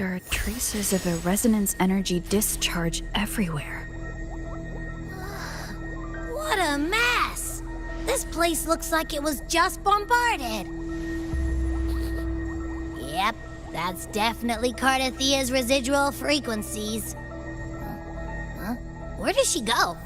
There are traces of a resonance energy discharge everywhere. What a mess! This place looks like it was just bombarded. Yep, that's definitely Cardathia's residual frequencies. Huh? Where does she go?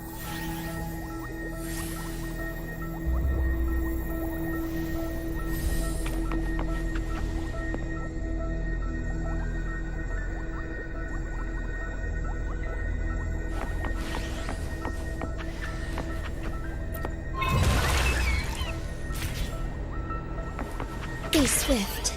Be swift.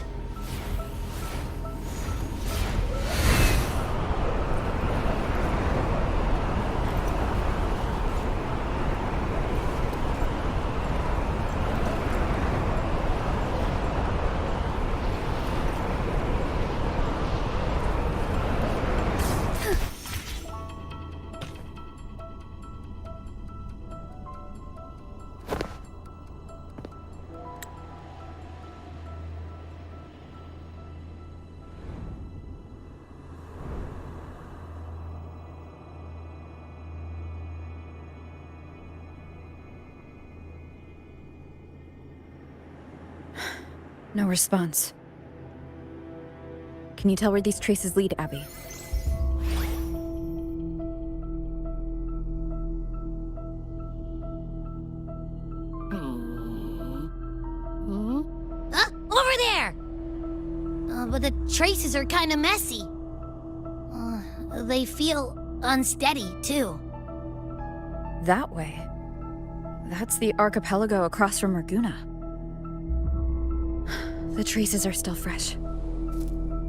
No response. Can you tell where these traces lead, Abby? Over there! But the traces are kind of messy. They feel unsteady, too. That way. That's the archipelago across from Raguna. The traces are still fresh.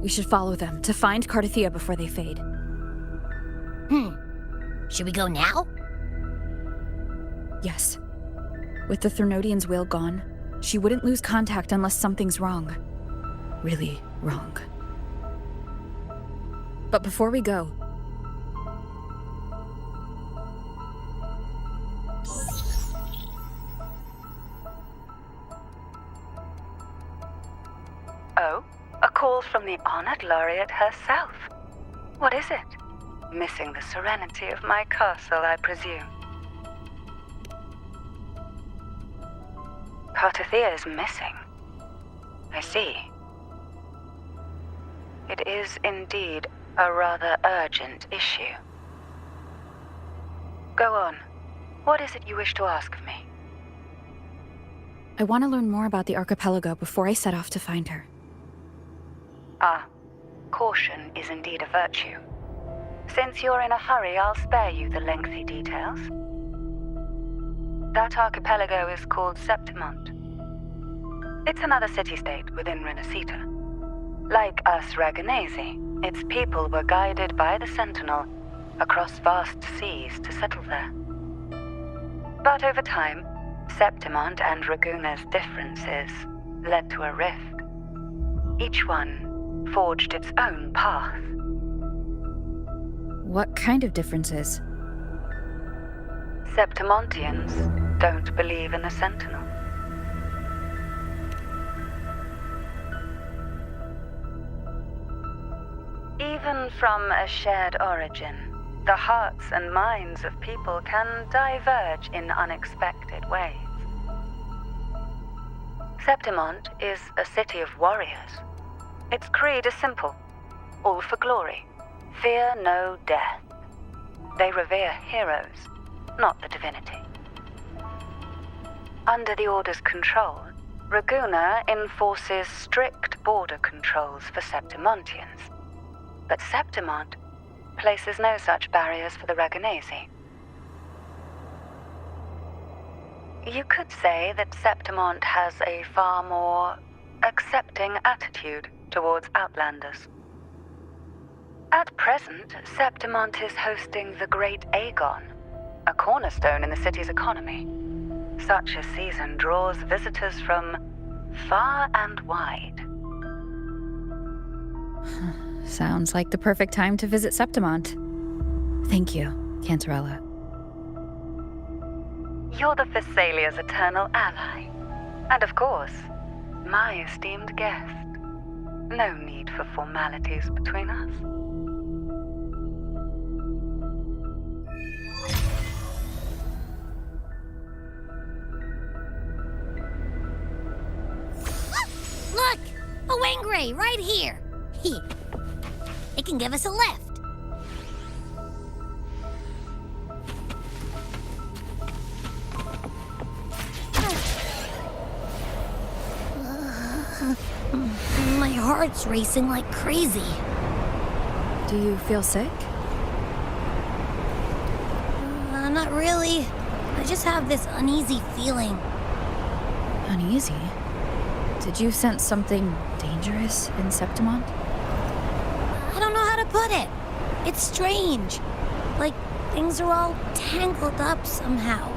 We should follow them to find Cardathia before they fade. Should we go now? Yes. With the Threnodian's will gone, she wouldn't lose contact unless something's wrong. Really wrong. But before we go... Oh, a call from the honored laureate herself. What is it? Missing the serenity of my castle, I presume. Cardathia is missing. I see. It is indeed a rather urgent issue. Go on. What is it you wish to ask of me? I want to learn more about the archipelago before I set off to find her. Caution is indeed a virtue. Since you're in a hurry, I'll spare you the lengthy details. That archipelago is called Septimont. It's another city-state within Renacita. Like us Raganesi, its people were guided by the Sentinel across vast seas to settle there. But over time, Septimont and Raguna's differences led to a rift. Each one forged its own path. What kind of differences? Septimontians don't believe in the Sentinel. Even from a shared origin, the hearts and minds of people can diverge in unexpected ways. Septimont is a city of warriors. Its creed is simple, all for glory. Fear no death. They revere heroes, not the divinity. Under the Order's control, Raguna enforces strict border controls for Septimontians. But Septimont places no such barriers for the Raganesi. You could say that Septimont has a far more accepting attitude towards outlanders. At present, Septimont is hosting the Great Aegon, a cornerstone in the city's economy. Such a season draws visitors from far and wide. Sounds like the perfect time to visit Septimont. Thank you, Cantarella. You're the Thessalia's eternal ally. And of course, my esteemed guest. No need for formalities between us. Look! A Wangray right here! It can give us a lift. My heart's racing like crazy. Do you feel sick? Not really. I just have this uneasy feeling. Uneasy? Did you sense something dangerous in Septimont? I don't know how to put it. It's strange. Like things are all tangled up somehow.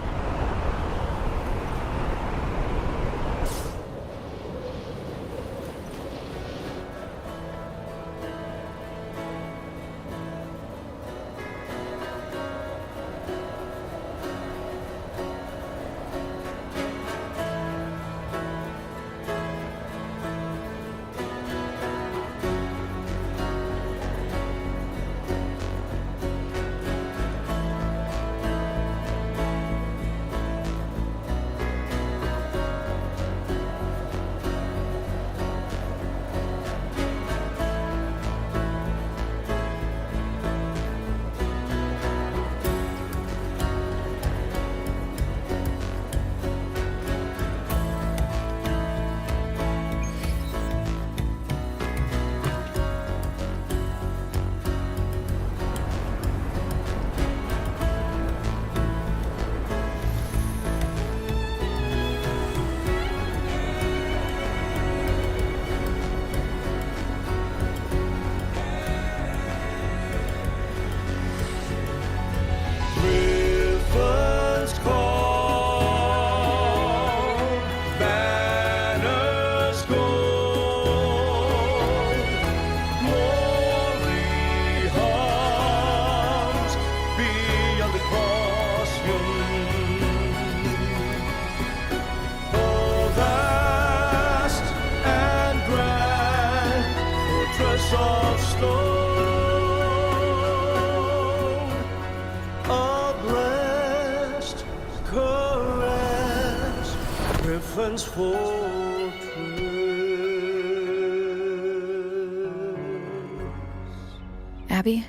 Abby,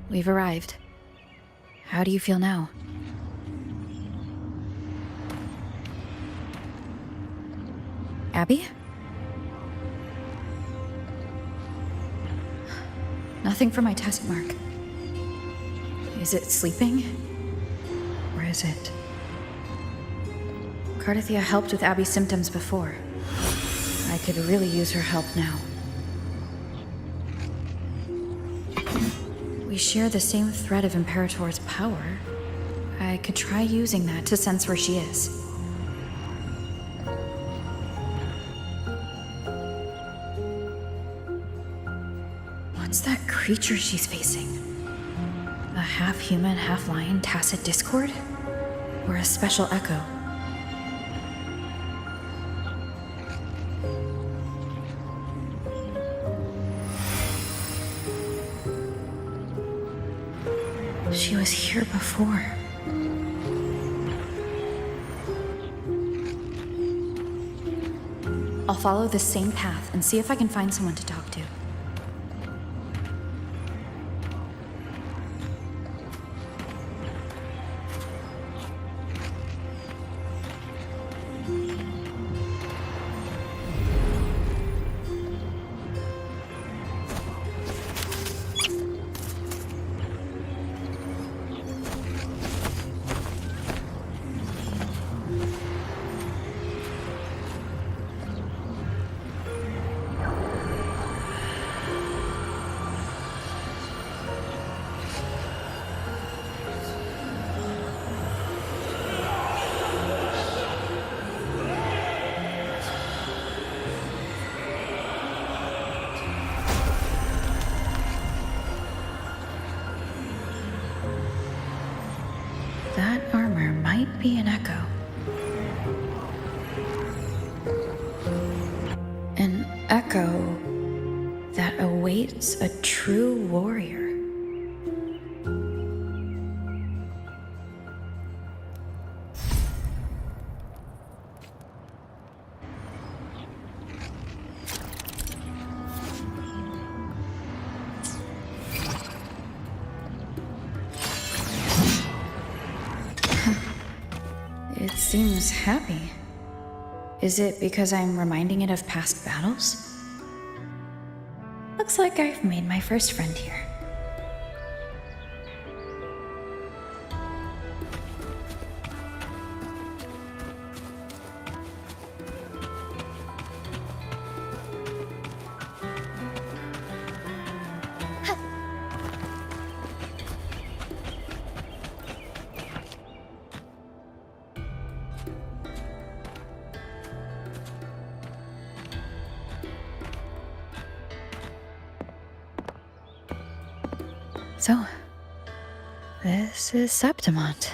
we've arrived. How do you feel now? Abby? Nothing for my test mark. Is it sleeping? Or is it... Cardathia helped with Abby's symptoms before. I could really use her help now. We share the same thread of Imperator's power. I could try using that to sense where she is. What's that creature she's facing? A half-human, half-lion tacit discord? Or a special echo? She was here before. I'll follow the same path and see if I can find someone to talk to. That armor might be an echo. An echo awaits a true warrior. It seems happy. Is it because I'm reminding it of past battles? Looks like I've made my first friend here. So, this is Septimont.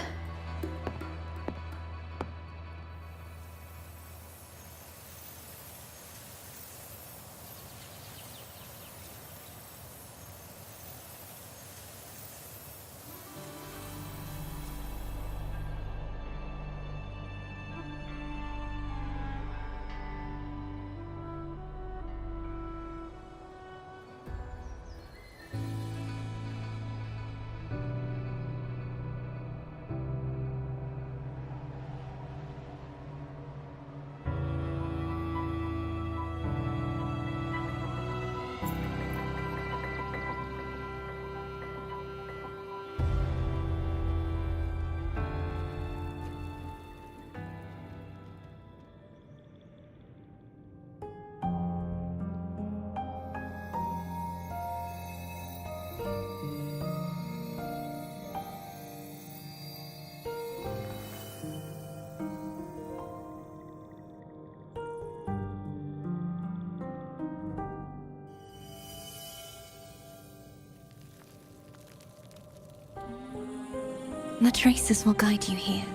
The traces will guide you here.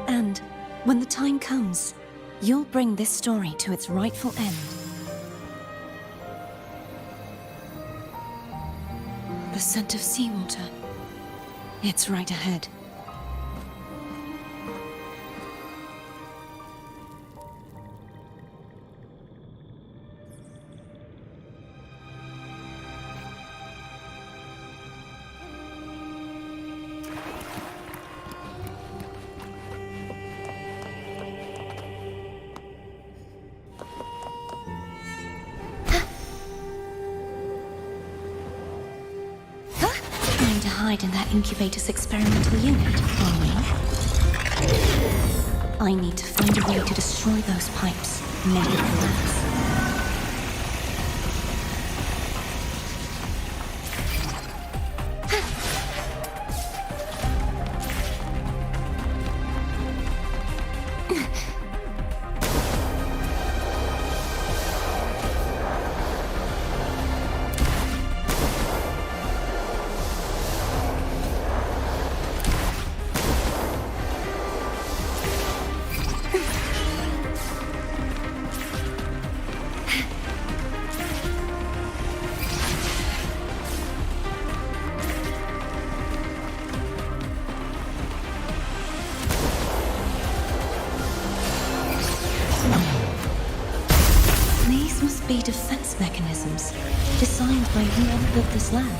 And when the time comes, you'll bring this story to its rightful end. The scent of seawater. It's right ahead. Trying to hide in that incubator's experimental unit, are we? I need to find a way to destroy those pipes, make it collapse. These must be defense mechanisms designed by whoever built this land.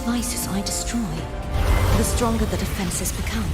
devices I destroy, the stronger the defenses become.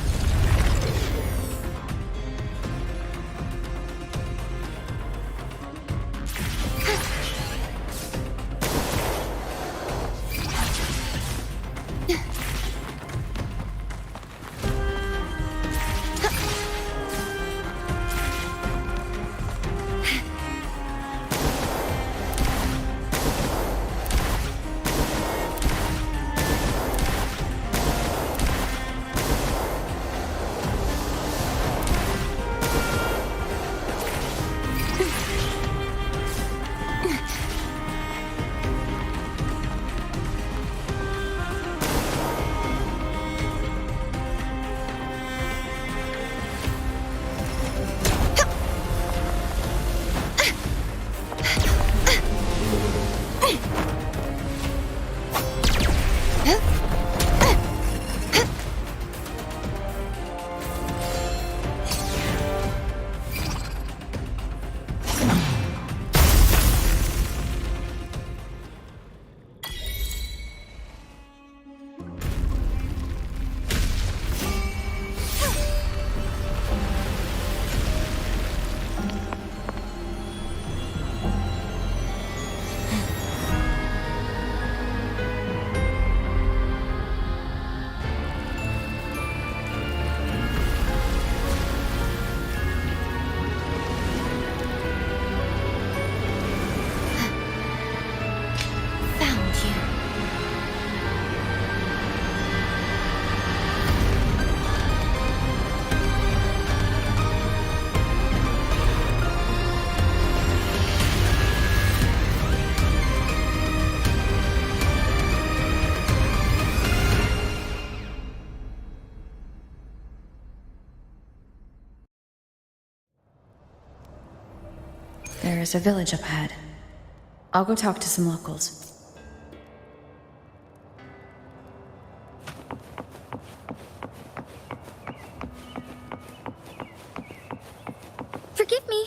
There is a village up ahead. I'll go talk to some locals. Forgive me.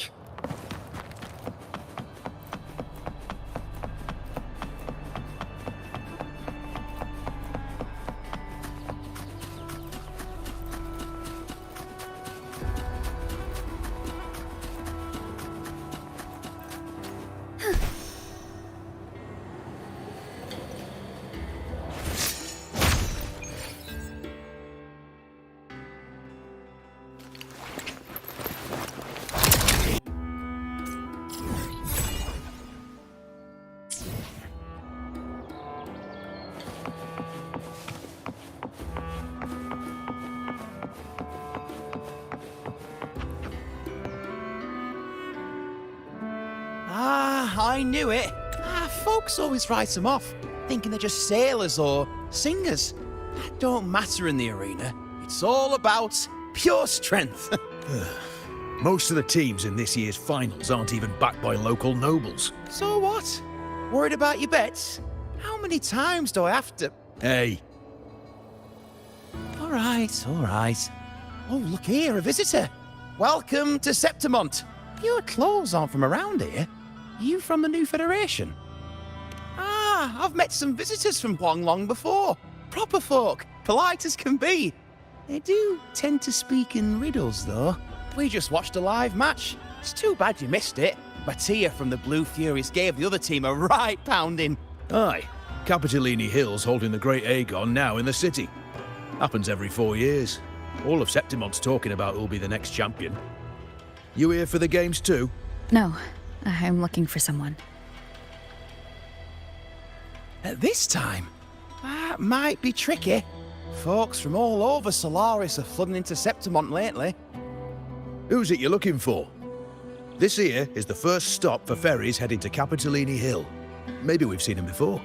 I knew it. Folks always write them off, thinking they're just sailors or singers. That don't matter in the arena. It's all about pure strength. Most of the teams in this year's finals aren't even backed by local nobles. So what? Worried about your bets? How many times do I have to... Hey, All right, all right. Oh, look here, a visitor. Welcome to Septimont. Your clothes aren't from around here. Are you from the New Federation? Ah, I've met some visitors from Huanglong before. Proper folk, polite as can be. They do tend to speak in riddles, though. We just watched a live match. It's too bad you missed it. Mattia from the Blue Furies gave the other team a right pounding. aye. Capitolini Hill's holding the Great Aegon now in the city. Happens every 4 years. All of Septimont's talking about who'll be the next champion. You here for the games too? No, I'm looking for someone. At this time? That might be tricky. Folks from all over Solaris are flooding into Septimont lately. Who's it you're looking for? This here is the first stop for ferries heading to Capitolini Hill. Maybe we've seen him before.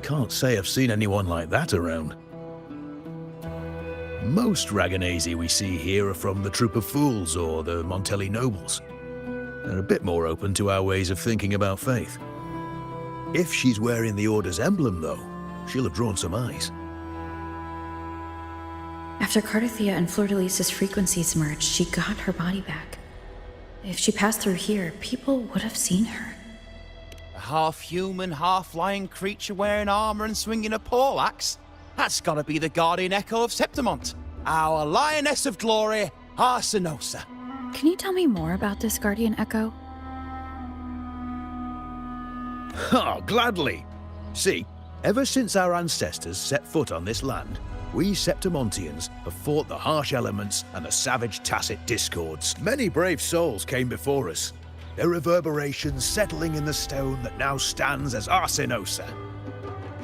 Can't say I've seen anyone like that around. Most Raganesi we see here are from the Troop of Fools or the Montelli Nobles. They're a bit more open to our ways of thinking about faith. If she's wearing the Order's emblem, though, she'll have drawn some eyes. After Cardathia and Fleur-de-Lis's frequencies merged, she got her body back. If she passed through here, people would have seen her. half-human, half-lion creature wearing armor and swinging a poleaxe? That's gotta be the guardian echo of Septimont, our lioness of glory, Arsinosa. Can you tell me more about this guardian echo? Oh, gladly. See, ever since our ancestors set foot on this land, we Septimontians have fought the harsh elements and the savage tacit discords. Many brave souls came before us, their reverberations settling in the stone that now stands as Arsinosa.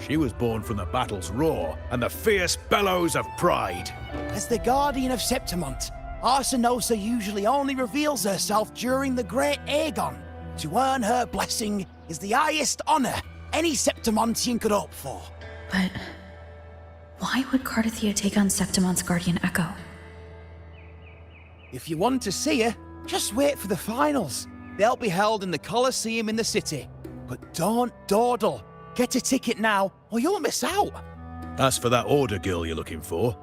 She was born from the battle's roar and the fierce bellows of pride. As the guardian of Septimont, Arsinosa usually only reveals herself during the Great Aegon. To earn her blessing is the highest honor any Septimontian could hope for. But why would Cardathia take on Septimont's guardian echo? If you want to see her, just wait for the finals. They'll be held in the Colosseum in the city. But don't dawdle. Get a ticket now, or you'll miss out. As for that order girl you're looking for,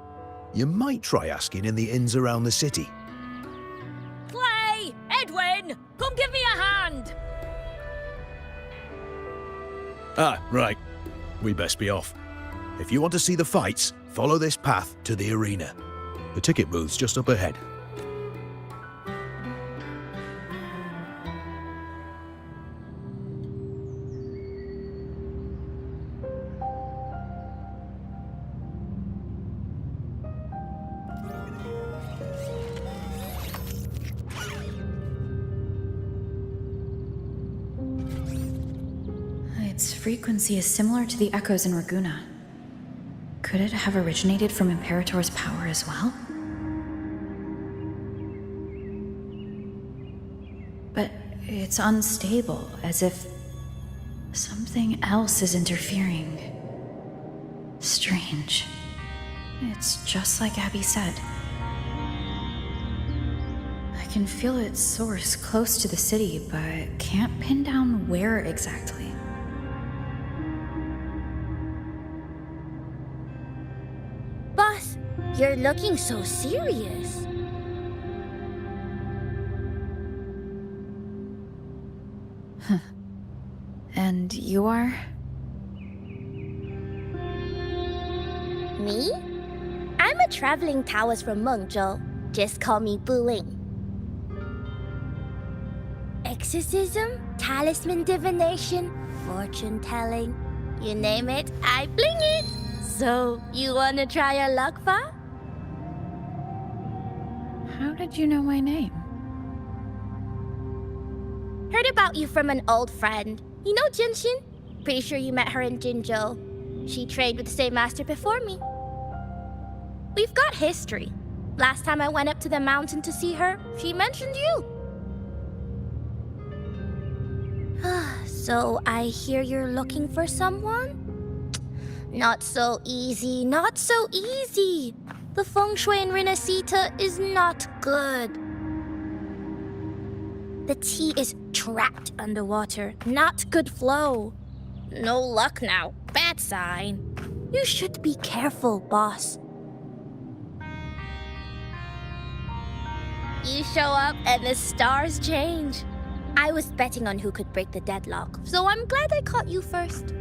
you might try asking in the inns around the city. Clay! Edwin! Come give me a hand! Ah, right. We best be off. If you want to see the fights, follow this path to the arena. The ticket booth's just up ahead. Its frequency is similar to the echoes in Raguna. Could it have originated from Imperator's power as well? But it's unstable, as if something else is interfering. Strange. It's just like Abby said. I can feel its source close to the city, but can't pin down where exactly. Boss, you're looking so serious. And you are? Me? I'm a traveling Taoist from Mengzhou. Just call me Buling. Exorcism, talisman divination, fortune telling. You name it, I bling it. So, you wanna try your luck, Fa? How did you know my name? Heard about you from an old friend. You know Genshin? Pretty sure you met her in Jinzhou. She trained with the same master before me. We've got history. Last time I went up to the mountain to see her, she mentioned you. So I hear you're looking for someone? Not so easy, not so easy. The feng shui in Renacita is not good. The tea is trapped underwater, not good flow. No luck now, bad sign. You should be careful, boss. You show up and the stars change. I was betting on who could break the deadlock, so I'm glad I caught you first.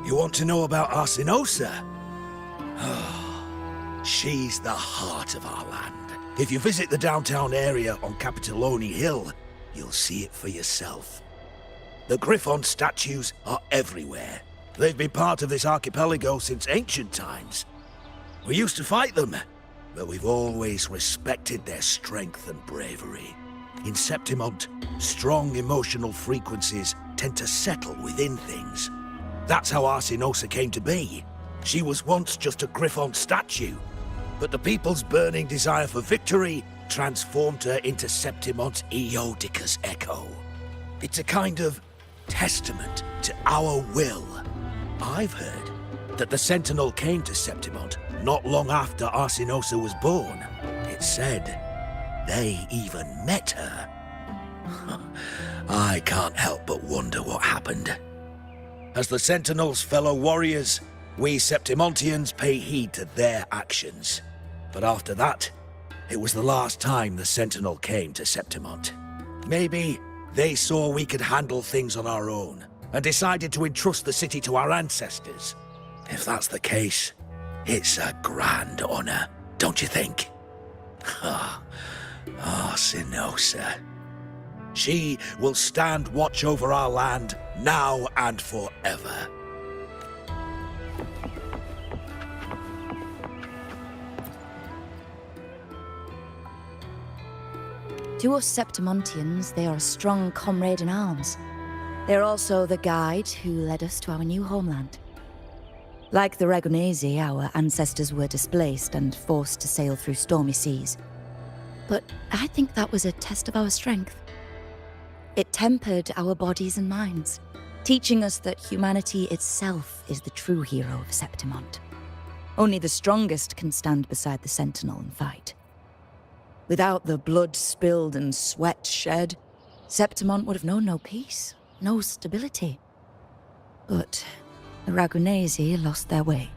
You want to know about Arsinosa? She's the heart of our land. If you visit the downtown area on Capitoloni Hill, you'll see it for yourself. The Griffon statues are everywhere. They've been part of this archipelago since ancient times. We used to fight them, but we've always respected their strength and bravery. In Septimont, strong emotional frequencies tend to settle within things. That's how Arsinosa came to be. She was once just a Griffon statue, but the people's burning desire for victory transformed her into Septimont's Eodicus echo. It's a kind of testament to our will. I've heard that the Sentinel came to Septimont not long after Arsinosa was born. It's said they even met her. I can't help but wonder what happened. As the Sentinel's fellow warriors, we Septimontians pay heed to their actions. But after that, it was the last time the Sentinel came to Septimont. Maybe they saw we could handle things on our own, and decided to entrust the city to our ancestors. If that's the case, it's a grand honor, don't you think? Arsinosa. She will stand watch over our land now and forever. To us Septimontians, they are a strong comrade in arms. They're also the guide who led us to our new homeland. Like the Ragonese, our ancestors were displaced and forced to sail through stormy seas. But I think that was a test of our strength. It tempered our bodies and minds, teaching us that humanity itself is the true hero of Septimont. Only the strongest can stand beside the Sentinel and fight. Without the blood spilled and sweat shed, Septimont would have known no peace, no stability. But the Ragonese lost their way,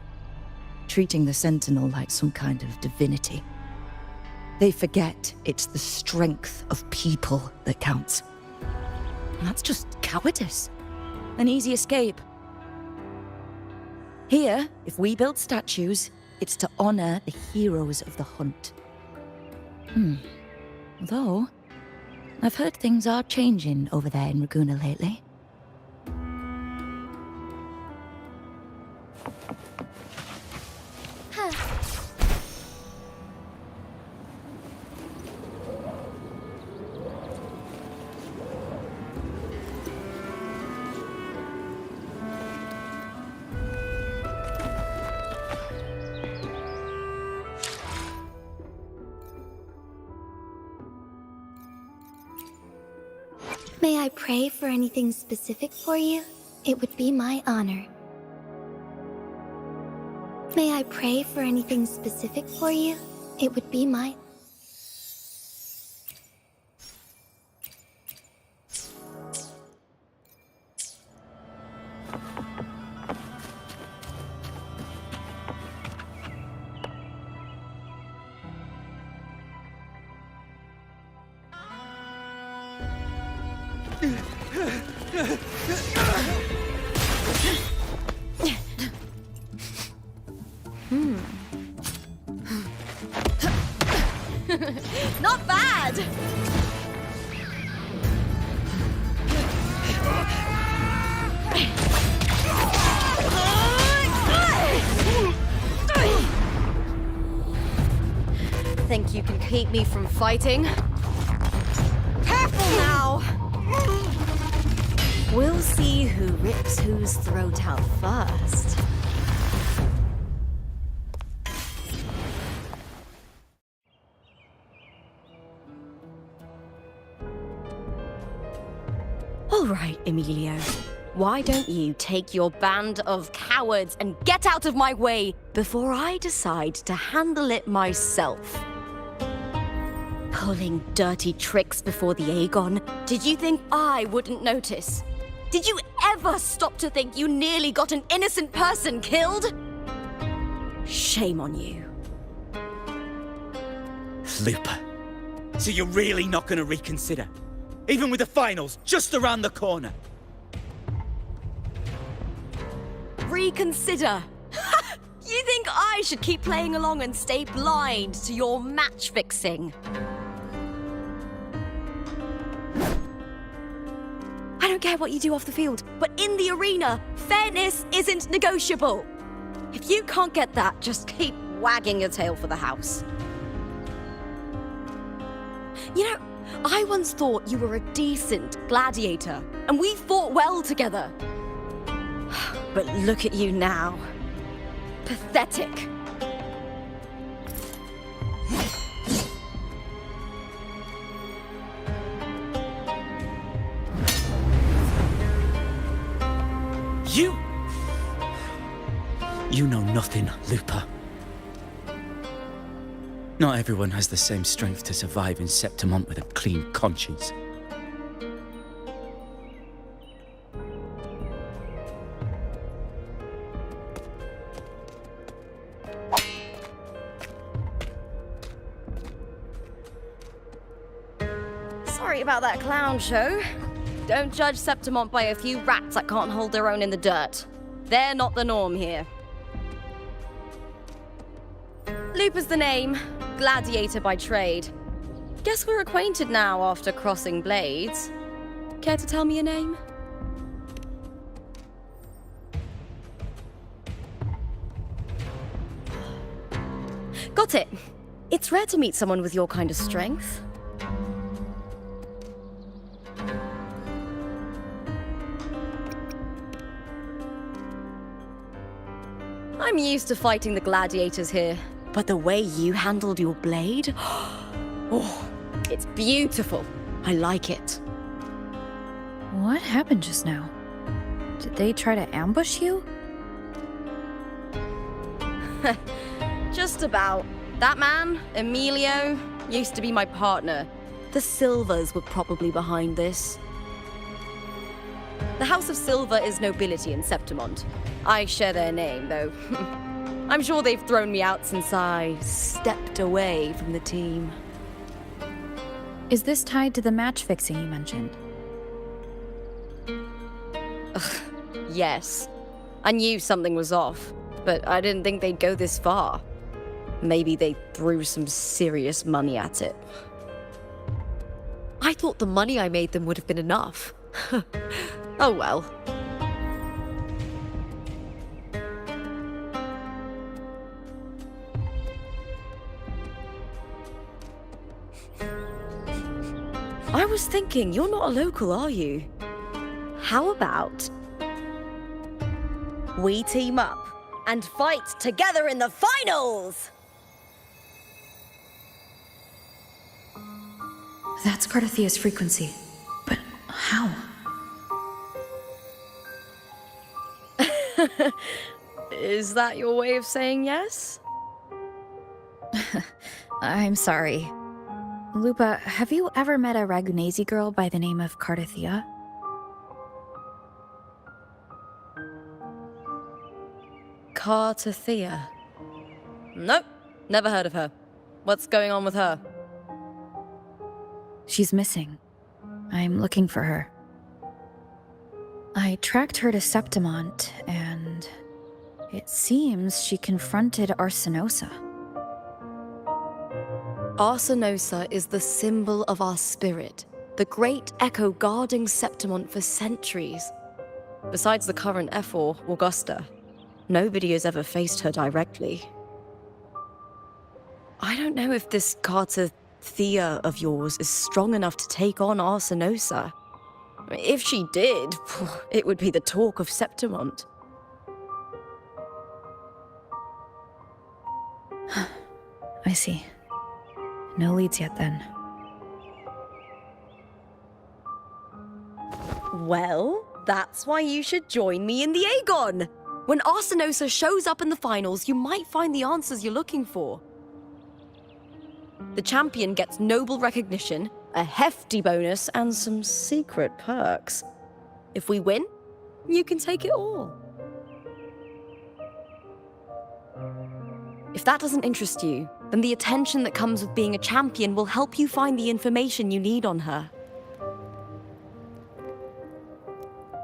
treating the Sentinel like some kind of divinity. They forget it's the strength of people that counts. And that's just cowardice. An easy escape. Here, if we build statues, it's to honor the heroes of the hunt. Though, I've heard things are changing over there in Raguna lately. May I pray for anything specific for you? It would be my honor. May I pray for anything specific for you? It would be my... Not bad! Think you can keep me from fighting? Careful now! We'll see who rips whose throat out first. All right, Emilio. Why don't you take your band of cowards and get out of my way before I decide to handle it myself? Pulling dirty tricks before the Aegon. Did you think I wouldn't notice? Did you ever stop to think you nearly got an innocent person killed? Shame on you. Lupa, so you're really not going to reconsider? Even with the finals just around the corner? Reconsider? You think I should keep playing along and stay blind to your match fixing? I don't care what you do off the field, but in the arena, fairness isn't negotiable. If you can't get that, just keep wagging your tail for the house. You know, I once thought you were a decent gladiator, and we fought well together. But look at you now. Pathetic. nothing, Lupa. Not everyone has the same strength to survive in Septimont with a clean conscience. Sorry about that clown show. Don't judge Septimont by a few rats that can't hold their own in the dirt. They're not the norm here. Lupa's the name. Gladiator by trade. Guess we're acquainted now after crossing blades. Care to tell me your name? Got it. It's rare to meet someone with your kind of strength. I'm used to fighting the gladiators here, but the way you handled your blade... Oh, it's beautiful. I like it. What happened just now? Did they try to ambush you? Just about. That man, Emilio, used to be my partner. The Silvers were probably behind this. The House of Silver is nobility in Septimont. I share their name, though. I'm sure they've thrown me out since I stepped away from the team. Is this tied to the match fixing you mentioned? Yes. I knew something was off, but I didn't think they'd go this far. Maybe they threw some serious money at it. I thought the money I made them would have been enough. Oh well. I was thinking, you're not a local, are you? How about we team up and fight together in the finals? That's Cardathia's frequency. But how? Is that your way of saying yes? I'm sorry. Lupa, have you ever met a Ragunesi girl by the name of Cardathia? Cardathia? Nope, never heard of her. What's going on with her? She's missing. I'm looking for her. I tracked her to Septimont, and it seems she confronted Arsenosa. Arsenosa is the symbol of our spirit, the great echo guarding Septimont for centuries. Besides the current Ephor, Augusta, nobody has ever faced her directly. I don't know if this Cardathia of yours is strong enough to take on Arsenosa. If she did, it would be the talk of Septimont. I see. No leads yet, then. Well, that's why you should join me in the Aegon! When Arsenosa shows up in the finals, you might find the answers you're looking for. The champion gets noble recognition, a hefty bonus, and some secret perks. If we win, you can take it all. If that doesn't interest you, then the attention that comes with being a champion will help you find the information you need on her.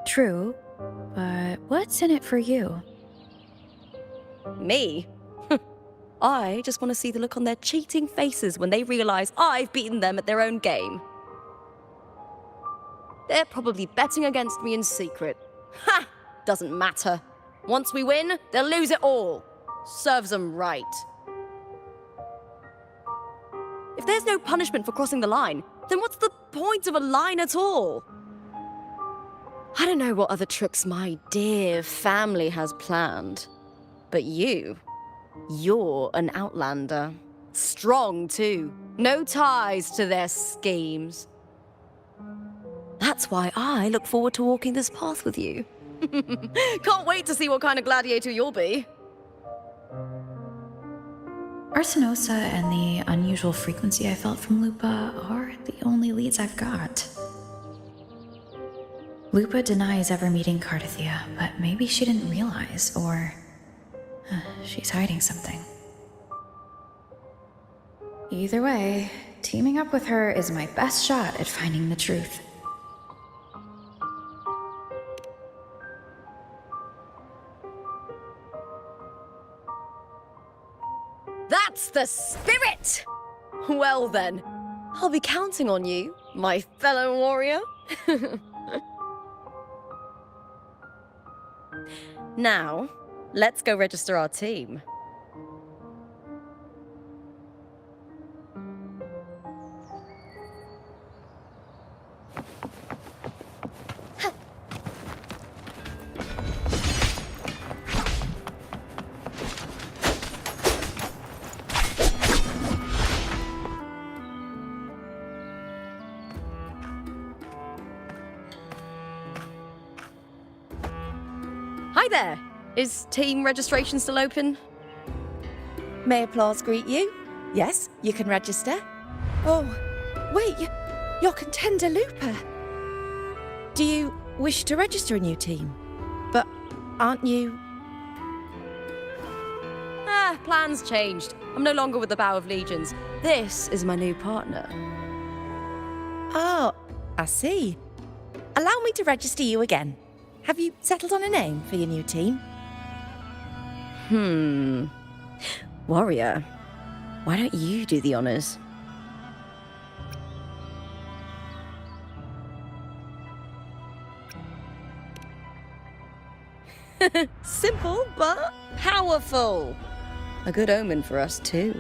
True, but what's in it for you? Me? I just want to see the look on their cheating faces when they realize I've beaten them at their own game. They're probably betting against me in secret. Ha! Doesn't matter. Once we win, they'll lose it all. Serves them right. If there's no punishment for crossing the line, then what's the point of a line at all? I don't know what other tricks my dear family has planned, but you're an outlander. Strong, too. No ties to their schemes. That's why I look forward to walking this path with you. Can't wait to see what kind of gladiator you'll be. Arsenosa and the unusual frequency I felt from Lupa are the only leads I've got. Lupa denies ever meeting Cardathia, but maybe she didn't realize, or she's hiding something. Either way, teaming up with her is my best shot at finding the truth. That's the spirit! Well then, I'll be counting on you, my fellow warrior. Now, let's go register our team. Hi there! Is team registration still open? May applause greet you? Yes, you can register. Oh, wait, you're contender Lupa. Do you wish to register a new team? But aren't you... Plans changed. I'm no longer with the Bow of Legions. This is my new partner. Oh, I see. Allow me to register you again. Have you settled on a name for your new team? Warrior, why don't you do the honors? Simple, but powerful. A good omen for us too,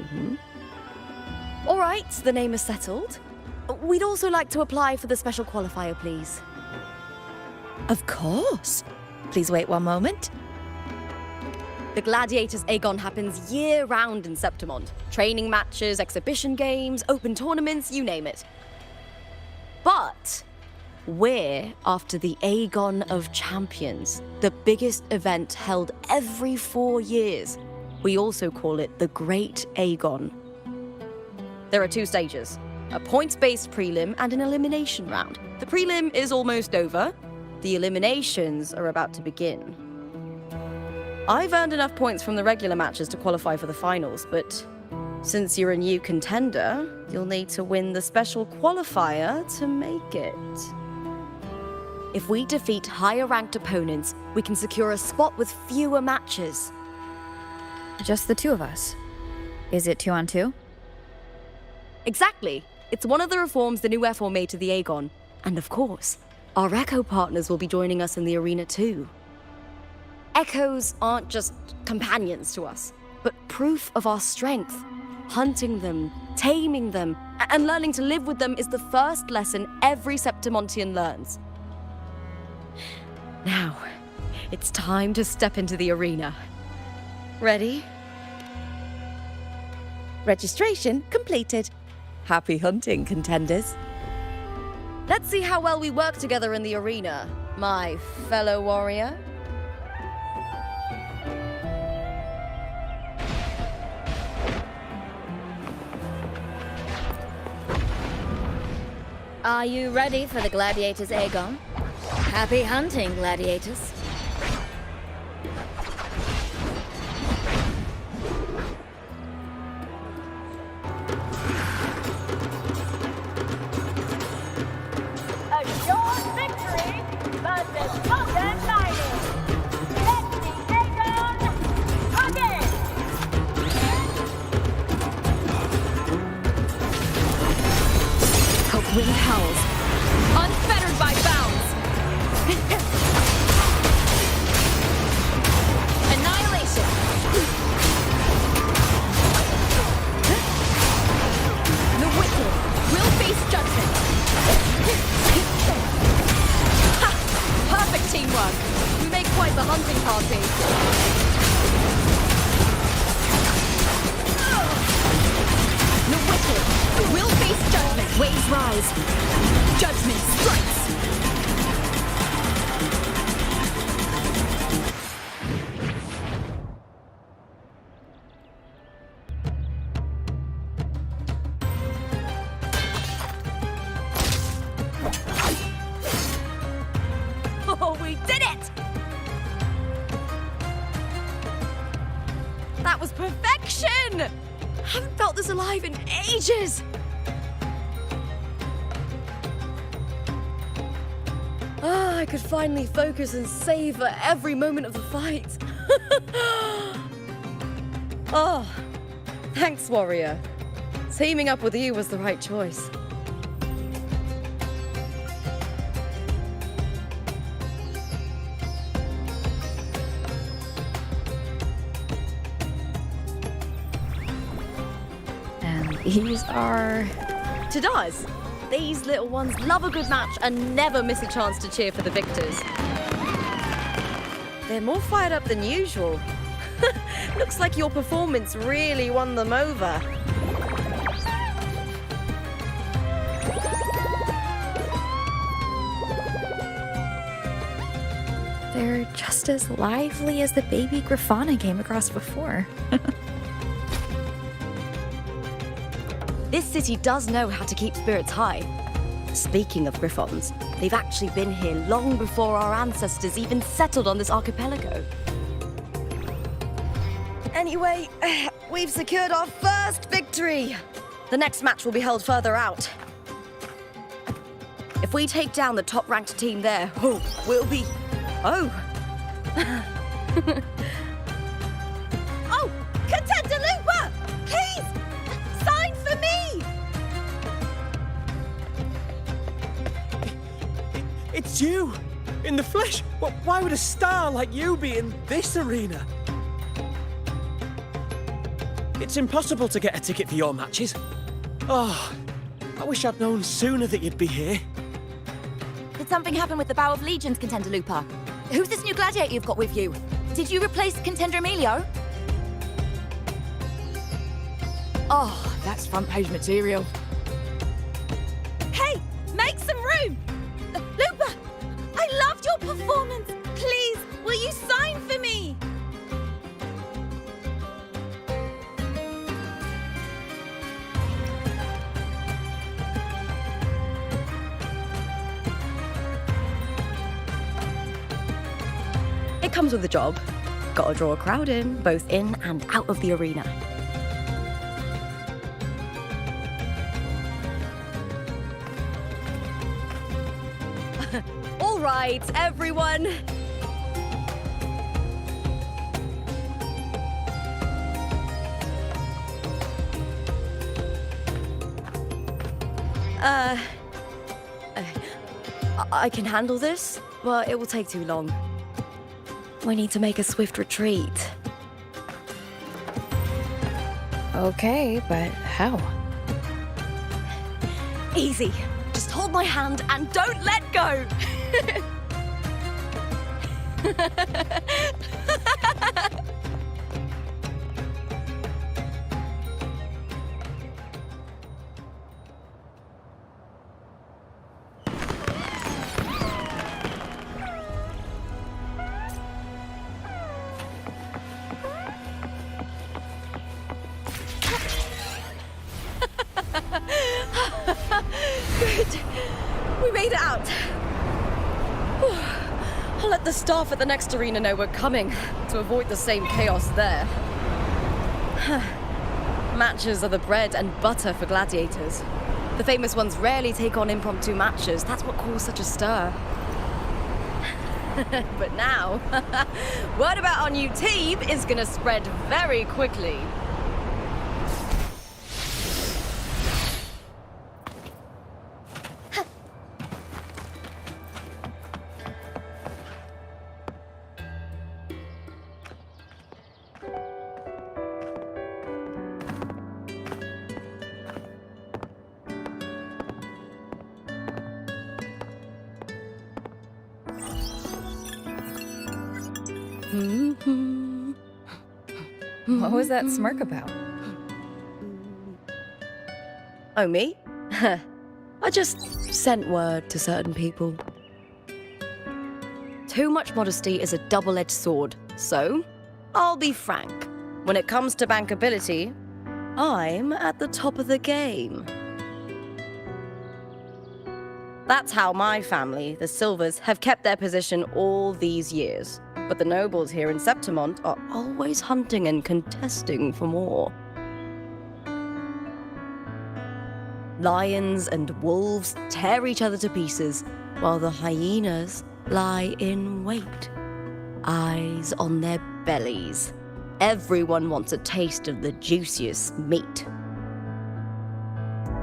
All right, the name is settled. We'd also like to apply for the special qualifier, please. Of course. Please wait one moment. The Gladiators Aegon happens year-round in Septimont. Training matches, exhibition games, open tournaments, you name it. But we're after the Aegon of Champions, the biggest event held every 4 years. We also call it the Great Aegon. There are 2 stages, a points-based prelim and an elimination round. The prelim is almost over. The eliminations are about to begin. I've earned enough points from the regular matches to qualify for the finals, but since you're a new contender, you'll need to win the special qualifier to make it. If we defeat higher-ranked opponents, we can secure a spot with fewer matches. Just the 2 of us. Is it 2-on-2? Exactly. It's one of the reforms the new F4 made to the Aegon. And of course, our Echo partners will be joining us in the arena too. Echoes aren't just companions to us, but proof of our strength. Hunting them, taming them, and learning to live with them is the first lesson every Septimontian learns. Now, it's time to step into the arena. Ready? Registration completed. Happy hunting, contenders. Let's see how well we work together in the arena, my fellow warrior. Are you ready for the Gladiators Aegon? Happy hunting, Gladiators. Wind howls, unfettered by bounds. Annihilation. The wicked will face judgment. Ha! Perfect teamwork. We make quite the hunting party. The wicked will face judgment. Waves rise. Judgment strikes. father's alive in ages! Ah, I could finally focus and savor every moment of the fight. Oh, thanks, warrior. Teaming up with you was the right choice. And these are... Tadars. These little ones love a good match and never miss a chance to cheer for the victors. They're more fired up than usual. Looks like your performance really won them over. They're just as lively as the baby Grafana came across before. This city does know how to keep spirits high. Speaking of Griffons, they've actually been here long before our ancestors even settled on this archipelago. Anyway, we've secured our first victory. The next match will be held further out. If we take down the top-ranked team there, we'll be... Oh! Oh! Contender Looper! Please! Sign for me! It's you! In the flesh! Why would a star like you be in this arena? It's impossible to get a ticket for your matches. Oh, I wish I'd known sooner that you'd be here. Did something happen with the Bow of Legions, Contender Looper? Who's this new gladiator you've got with you? Did you replace Contender Emilio? Oh, that's front page material. Hey, make some room! Looper, I loved your performance. Please, will you sign for me? It comes with the job. Gotta draw a crowd in, both in and out of the arena. All right, everyone. I can handle this, but it will take too long. We need to make a swift retreat. Okay, but how? Easy. Just hold my hand and don't let go. Good. We made it out. Whew. I'll let the staff at the next arena know we're coming to avoid the same chaos there. Matches are the bread and butter for gladiators. The famous ones rarely take on impromptu matches. That's what caused such a stir. But now, word about our new team is gonna spread very quickly. What was that smirk about? Oh, me? I just sent word to certain people. Too much modesty is a double-edged sword, so I'll be frank. When it comes to bankability, I'm at the top of the game. That's how my family, the Silvers, have kept their position all these years. But the nobles here in Septimont are always hunting and contesting for more. Lions and wolves tear each other to pieces, while the hyenas lie in wait, eyes on their bellies. Everyone wants a taste of the juiciest meat.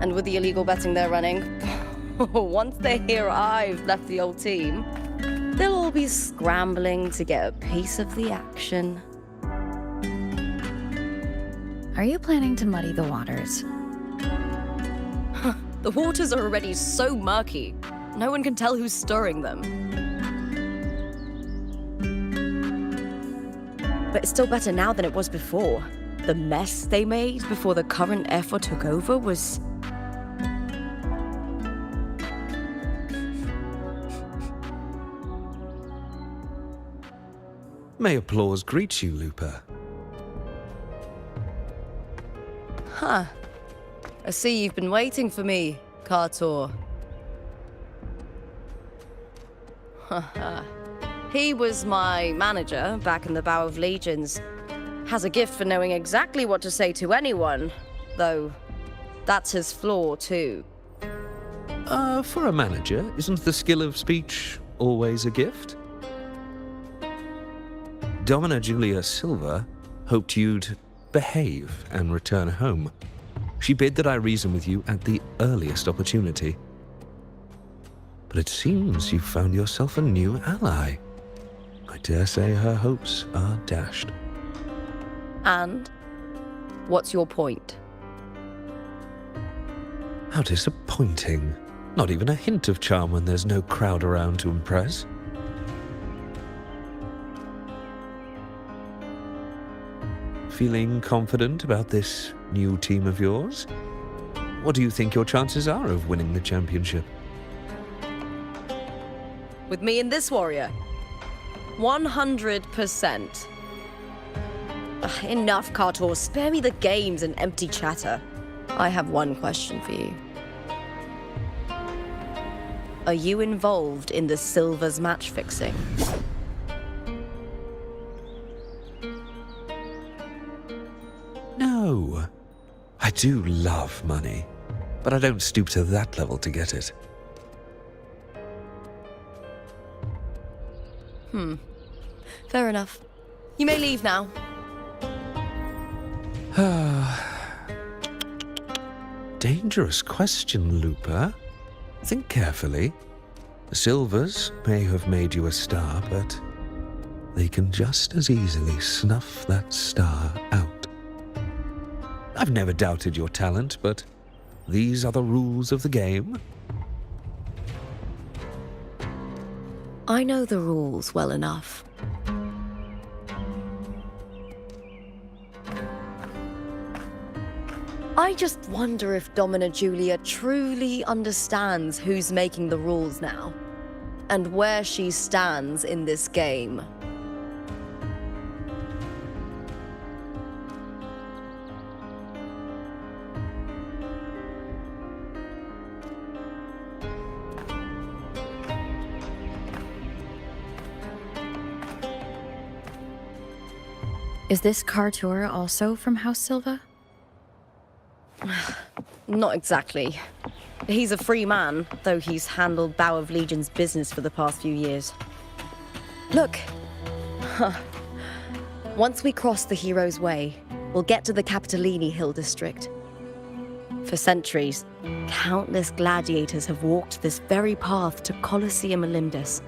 And with the illegal betting they're running, once they hear I've left the old team, they'll all be scrambling to get a piece of the action. Are you planning to muddy the waters? The waters are already so murky, no one can tell who's stirring them. But it's still better now than it was before. The mess they made before the current F4 took over was... May applause greet you, Lupa. Huh. I see you've been waiting for me, Kartor. He was my manager back in the Bow of Legions. Has a gift for knowing exactly what to say to anyone, though that's his flaw too. For a manager, isn't the skill of speech always a gift? Domina Julia Silva hoped you'd behave and return home. She bid that I reason with you at the earliest opportunity. But it seems you've found yourself a new ally. I dare say her hopes are dashed. And? What's your point? How disappointing. Not even a hint of charm when there's no crowd around to impress. Feeling confident about this new team of yours? What do you think your chances are of winning the championship? With me and this warrior? 100%. Enough, Kartor. Spare me the games and empty chatter. I have one question for you. Are you involved in the Silver's match fixing? No. I do love money, but I don't stoop to that level to get it. Fair enough. You may leave now. Dangerous question, Lupa. Think carefully. The Silvers may have made you a star, but they can just as easily snuff that star out. I've never doubted your talent, but these are the rules of the game. I know the rules well enough. I just wonder if Domina Julia truly understands who's making the rules now, and where she stands in this game. Is this Kartor also from House Silva? Not exactly. He's a free man, though he's handled Bow of Legion's business for the past few years. Look. Once we cross the Hero's Way, we'll get to the Capitolini Hill district. For centuries, countless gladiators have walked this very path to Colosseum Olympus,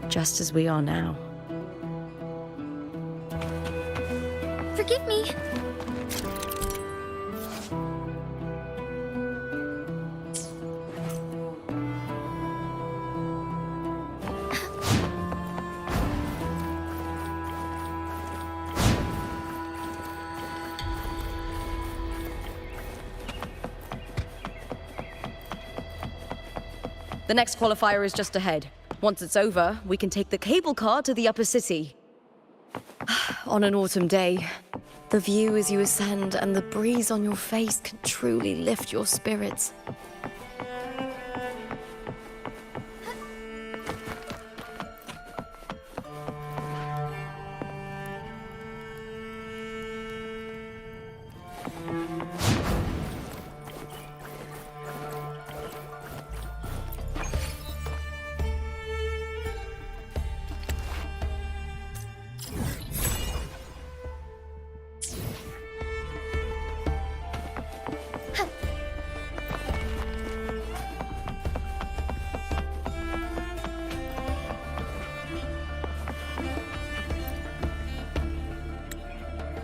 just as we are now. Forgive me. The next qualifier is just ahead. Once it's over, we can take the cable car to the upper city. On an autumn day, the view as you ascend and the breeze on your face can truly lift your spirits.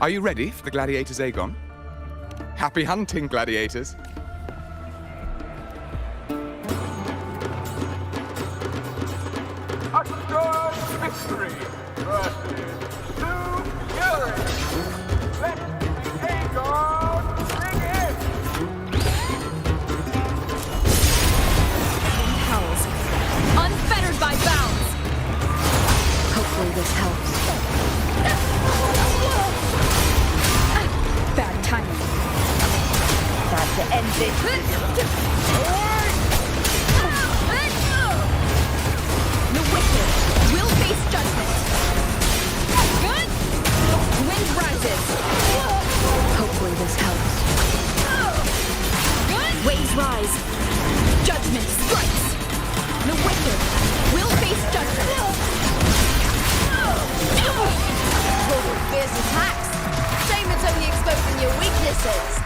Are you ready for the gladiators, Aegon? Happy hunting, gladiators. Assured victory versus Fury. Let the Aegon begin! Howls. Unfettered by bounds! Hopefully this helps. Bad timing. Time to end it. The wicked will face judgment. Good. Wind rises. Hopefully this helps. Good. Waves rise. Judgment strikes. The wicked will face judgment. Roll with fierce attacks. Shame it's only exposing your weaknesses.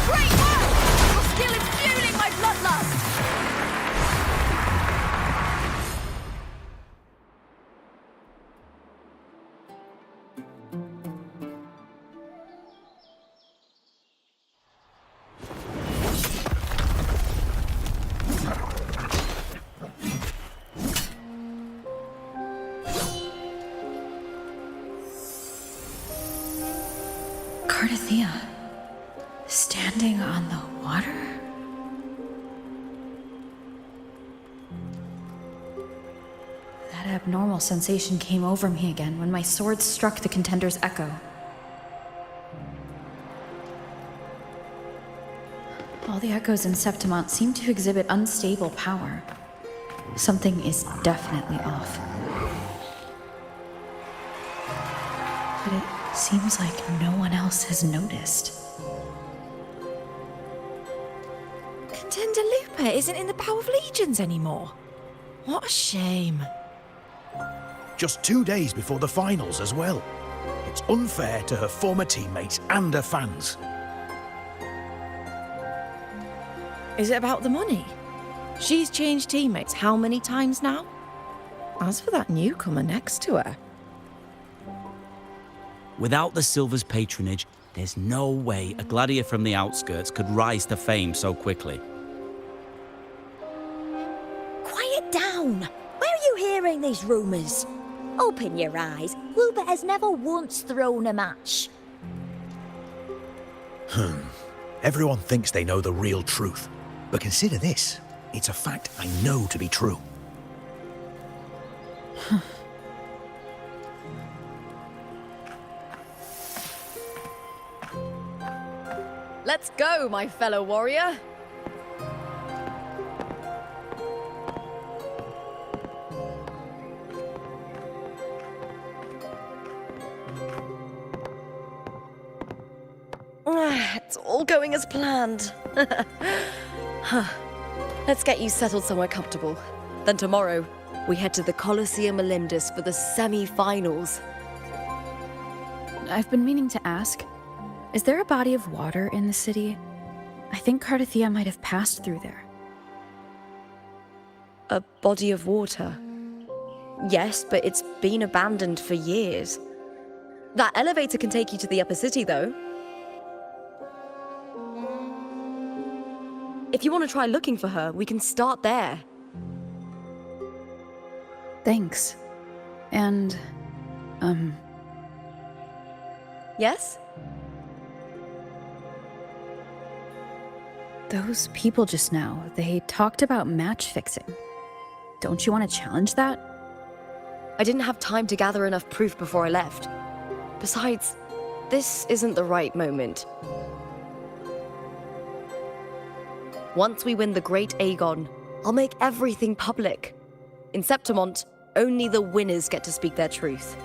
Great work! Your skill is fueling my bloodlust. Cardathea, standing on the water? That abnormal sensation came over me again when my sword struck the contender's echo. All the echoes in Septimont seem to exhibit unstable power. Something is definitely off. But it seems like no one else has noticed. Contender Lupa isn't in the Power of Legions anymore. What a shame. Just 2 days before the finals as well. It's unfair to her former teammates and her fans. Is it about the money? She's changed teammates how many times now? As for that newcomer next to her... Without the Silver's patronage, there's no way a gladiator from the outskirts could rise to fame so quickly. Quiet down! Where are you hearing these rumours? Open your eyes. Lupa has never once thrown a match. Everyone thinks they know the real truth. But consider this. It's a fact I know to be true. Let's go, my fellow warrior. It's all going as planned. Let's get you settled somewhere comfortable. Then tomorrow, we head to the Colosseum Olympus for the semi-finals. I've been meaning to ask, is there a body of water in the city? I think Cardathea might have passed through there. A body of water? Yes, but it's been abandoned for years. That elevator can take you to the upper city, though. If you want to try looking for her, we can start there. Thanks. And, Yes? those people just now, they talked about match fixing. Don't you want to challenge that? I didn't have time to gather enough proof before I left. Besides, this isn't the right moment. Once we win the Great Aegon, I'll make everything public. In Septimont, only the winners get to speak their truth.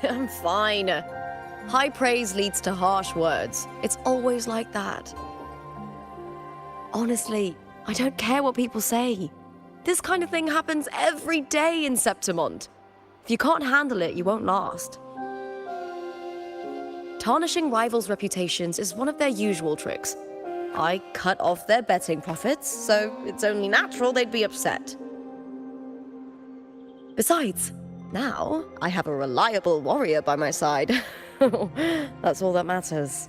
I'm fine. High praise leads to harsh words. It's always like that. Honestly, I don't care what people say. This kind of thing happens every day in Septimont. If you can't handle it, you won't last. Tarnishing rivals' reputations is one of their usual tricks. I cut off their betting profits, so it's only natural they'd be upset. Besides, now I have a reliable warrior by my side. That's all that matters.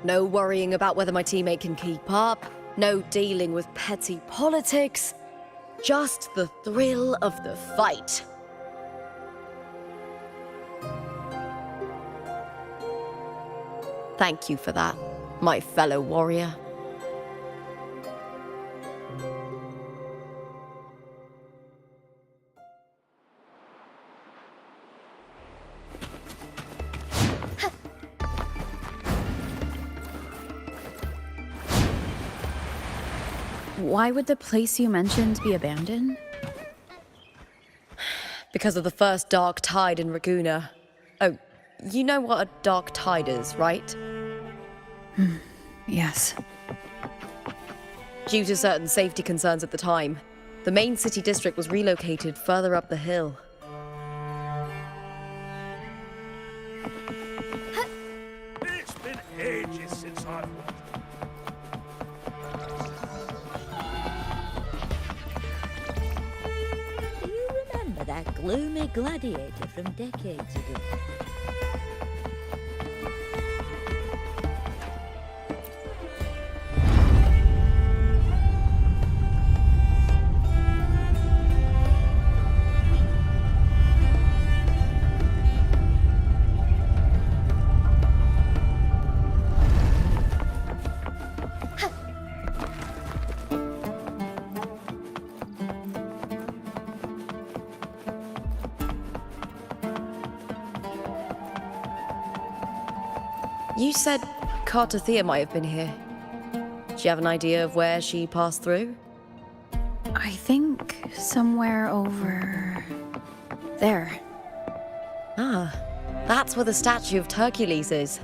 No worrying about whether my teammate can keep up, no dealing with petty politics, just the thrill of the fight. Thank you for that, my fellow warrior. Why would the place you mentioned be abandoned? Because of the first dark tide in Raguna. Oh, you know what a dark tide is, right? Yes. Due to certain safety concerns at the time, the main city district was relocated further up the hill. It's been ages since I've watched. Do you remember that gloomy gladiator from decades ago? You said Cartothea might have been here. Do you have an idea of where she passed through? I think somewhere over there. Ah, that's where the statue of Hercules is.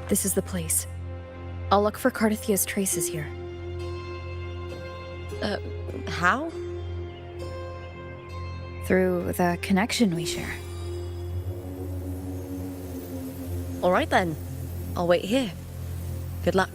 This is the place. I'll look for Cartothea's traces here. How? Through the connection we share. All right then. I'll wait here. Good luck.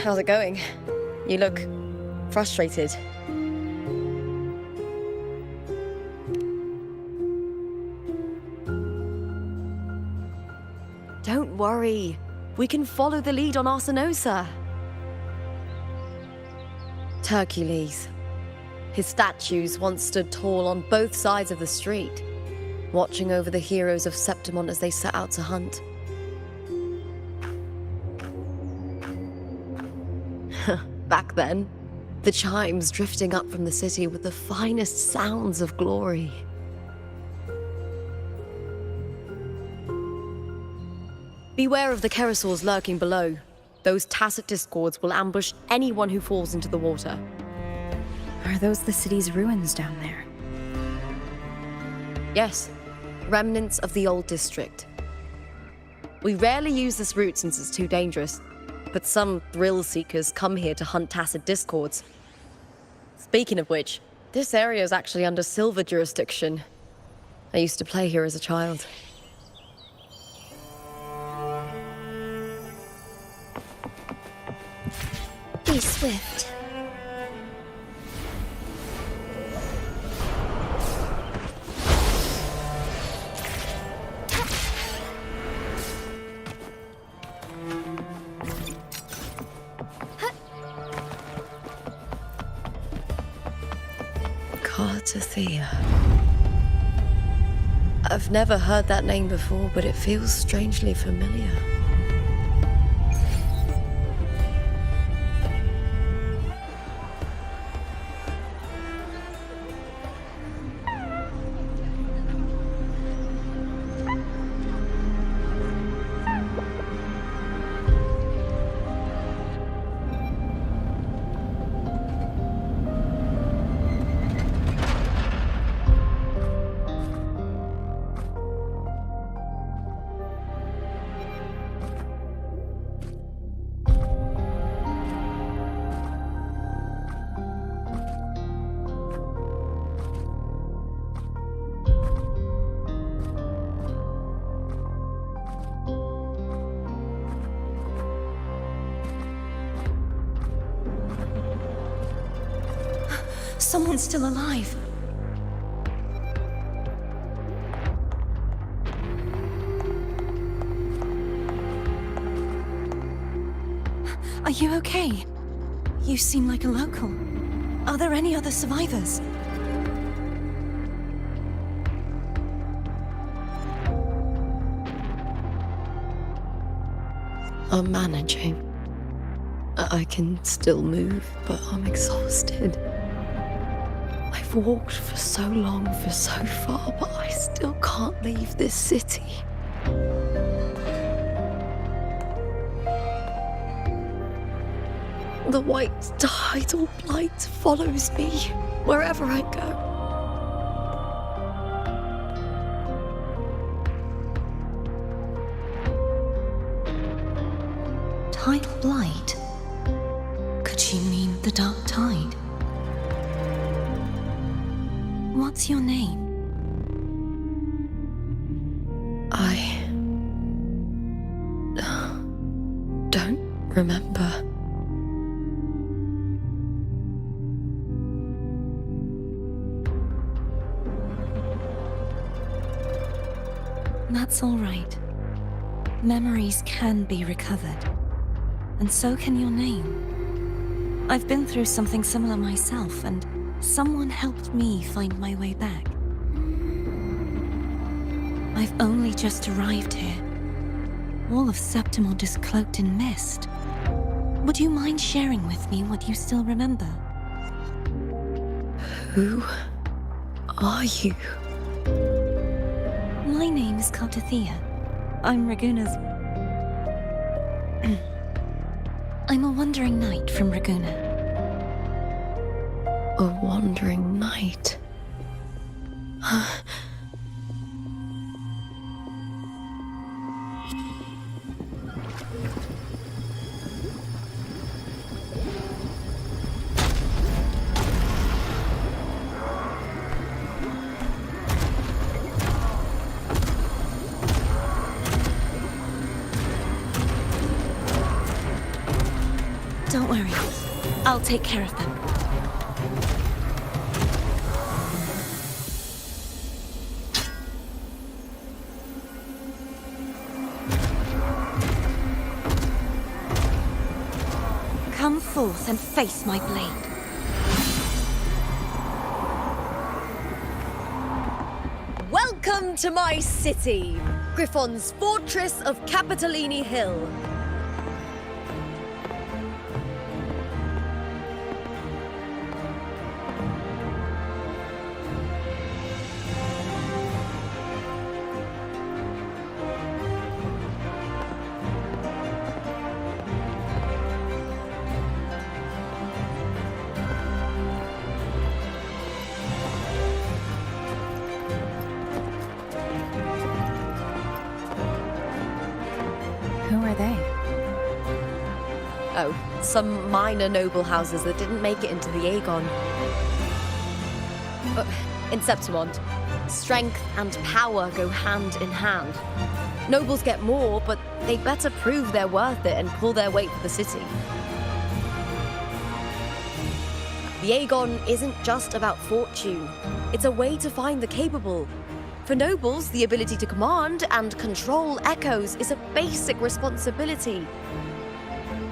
How's it going? You look frustrated. Don't worry. We can follow the lead on Arsinosa. Hercules. His statues once stood tall on both sides of the street, watching over the heroes of Septimont as they set out to hunt. Back then, the chimes drifting up from the city with the finest sounds of glory. Beware of the Kerosaurs lurking below. Those tacit discords will ambush anyone who falls into the water. Are those the city's ruins down there? Yes, remnants of the old district. We rarely use this route since it's too dangerous, but some thrill-seekers come here to hunt tacit discords. Speaking of which, this area is actually under Silver jurisdiction. I used to play here as a child. Be swift. Thea. I've never heard that name before, but it feels strangely familiar. Someone's still alive. Are you okay? You seem like a local. Are there any other survivors? I'm managing. I can still move, but I'm exhausted. I've walked for so long, for so far, but I still can't leave this city. The white tidal blight follows me wherever I go. Tidal blight? Could she mean the dark tide? What's your name? I don't remember. That's all right. Memories can be recovered. And so can your name. I've been through something similar myself, and someone helped me find my way back. I've only just arrived here. All of Septimont is cloaked in mist. Would you mind sharing with me what you still remember? Who are you? My name is Thea. I'm Raguna's... I'm a wandering knight from Raguna. A wandering knight? Don't worry. I'll take care of them. Come forth and face my blade. Welcome to my city, Griffon's fortress of Capitolini Hill. Who are they? Oh, some minor noble houses that didn't make it into the Aegon. In Septimont, strength and power go hand in hand. Nobles get more, but they better prove they're worth it and pull their weight for the city. The Aegon isn't just about fortune. It's a way to find the capable. For nobles, the ability to command and control echoes is a basic responsibility.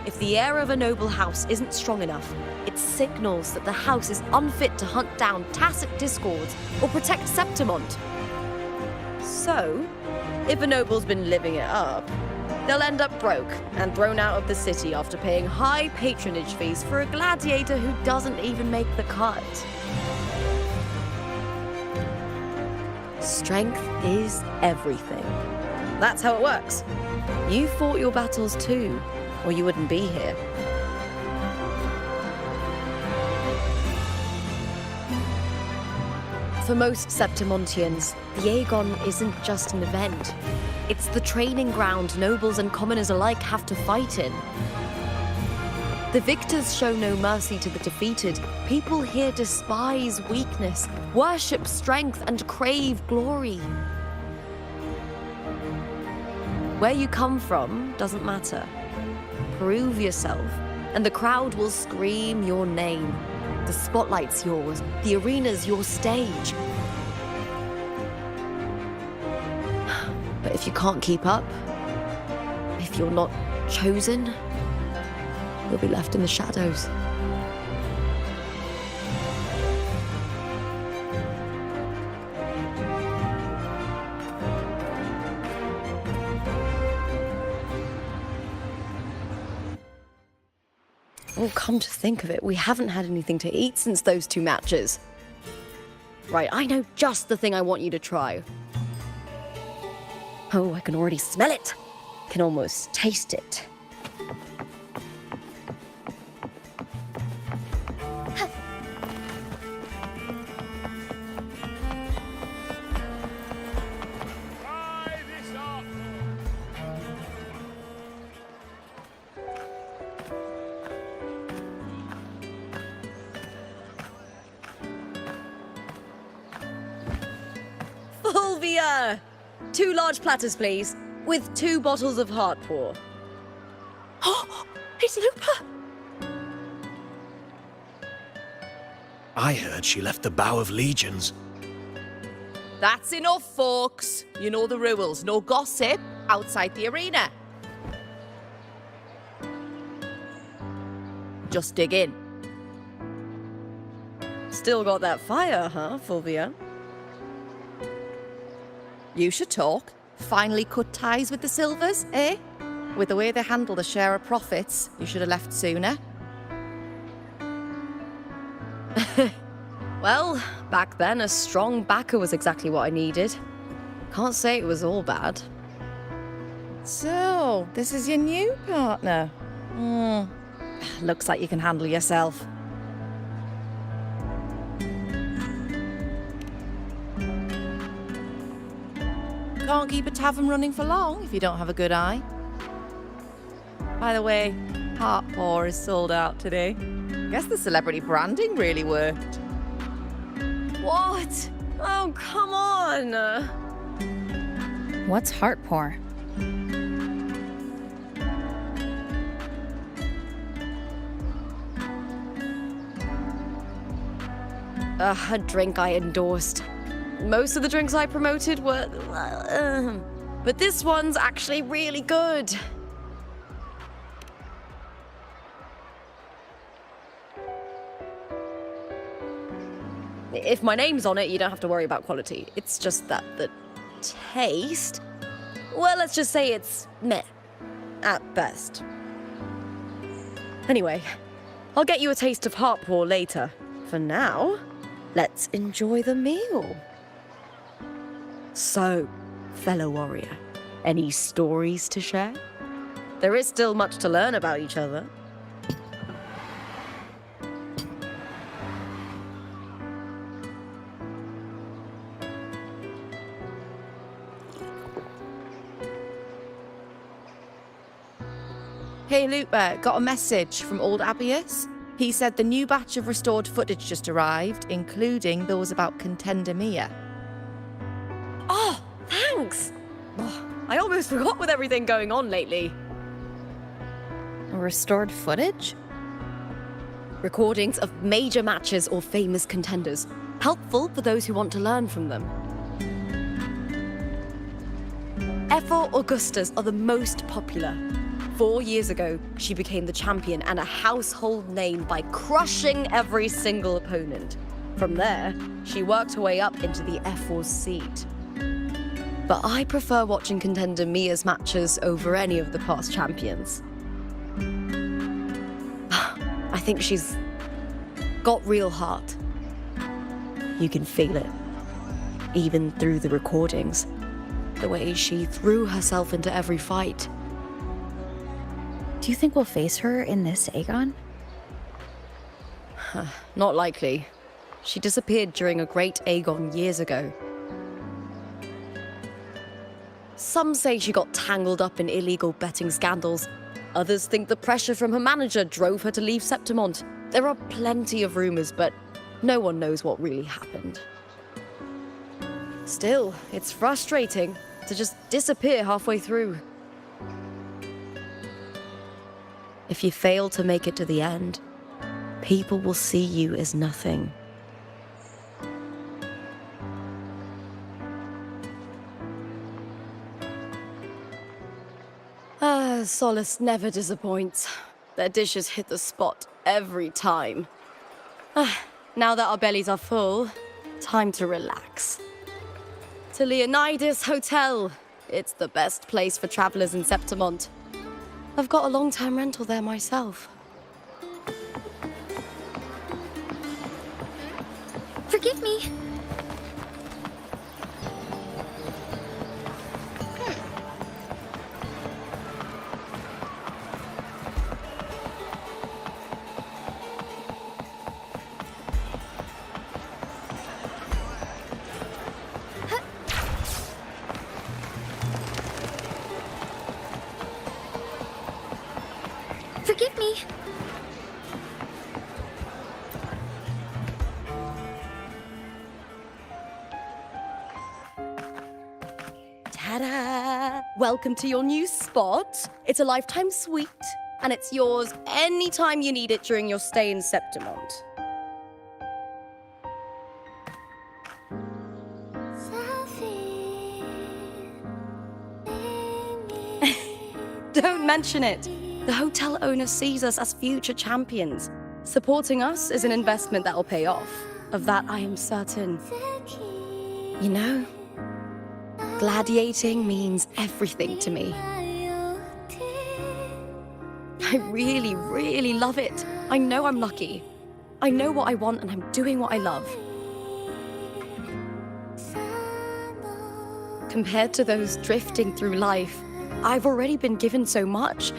If the heir of a noble house isn't strong enough, it signals that the house is unfit to hunt down tacit discords or protect Septimont. So, if a noble's been living it up, they'll end up broke and thrown out of the city after paying high patronage fees for a gladiator who doesn't even make the cut. Strength is everything. That's how it works. You fought your battles too, or you wouldn't be here. For most Septimontians, the Aegon isn't just an event. It's the training ground nobles and commoners alike have to fight in. The victors show no mercy to the defeated. People here despise weakness, worship strength, and crave glory. Where you come from doesn't matter. Prove yourself, and the crowd will scream your name. The spotlight's yours, the arena's your stage. But if you can't keep up, if you're not chosen, you'll be left in the shadows. Oh, come to think of it, we haven't had anything to eat since those 2 matches. Right, I know just the thing I want you to try. Oh, I can already smell it. Can almost taste it. Fulvia! 2 large platters, please, with 2 bottles of Heartpour. Oh, it's Lupa! I heard she left the Bow of Legions. That's enough, folks. You know the rules. No gossip outside the arena. Just dig in. Still got that fire, huh, Fulvia? You should talk. Finally cut ties with the Silvers, eh? With the way they handle the share of profits, you should have left sooner. Well, back then, a strong backer was exactly what I needed. Can't say it was all bad. So, this is your new partner. Looks like you can handle yourself. Can't keep a tavern running for long if you don't have a good eye. By the way, Heartpour is sold out today. Guess the celebrity branding really worked. What? Oh, come on! What's Heartpour? A drink I endorsed. Most of the drinks I promoted were... but this one's actually really good. If my name's on it, you don't have to worry about quality. It's just that the taste... well, let's just say it's meh, at best. Anyway, I'll get you a taste of Heartpour later. For now, let's enjoy the meal. So, fellow warrior, any stories to share? There is still much to learn about each other. Hey, Lupa, got a message from old Abius. He said the new batch of restored footage just arrived, including those about Contender Mia. Oh, thanks! Oh, I almost forgot with everything going on lately. Restored footage? Recordings of major matches or famous contenders. Helpful for those who want to learn from them. Ephor Augustas are the most popular. 4 years ago, she became the champion and a household name by crushing every single opponent. From there, she worked her way up into the F4's seat. But I prefer watching contender Mia's matches over any of the past champions. I think she's got real heart. You can feel it, even through the recordings. The way she threw herself into every fight. Do you think we'll face her in this Aegon? Not likely. She disappeared during a great Aegon years ago. Some say she got tangled up in illegal betting scandals. Others think the pressure from her manager drove her to leave Septimont. There are plenty of rumors, but no one knows what really happened. Still, it's frustrating to just disappear halfway through. If you fail to make it to the end, people will see you as nothing. Solace never disappoints. Their dishes hit the spot every time. Now that our bellies are full, time to relax. To Leonidas Hotel. It's the best place for travelers in Septimont. I've got a long-term rental there myself. Forgive me. Forgive me. Ta-da! Welcome to your new spot. It's a lifetime suite, and it's yours anytime you need it during your stay in Septimont. Don't mention it. The hotel owner sees us as future champions. Supporting us is an investment that will pay off. Of that, I am certain. You know, gladiating means everything to me. I really, really love it. I know I'm lucky. I know what I want and I'm doing what I love. Compared to those drifting through life, I've already been given so much.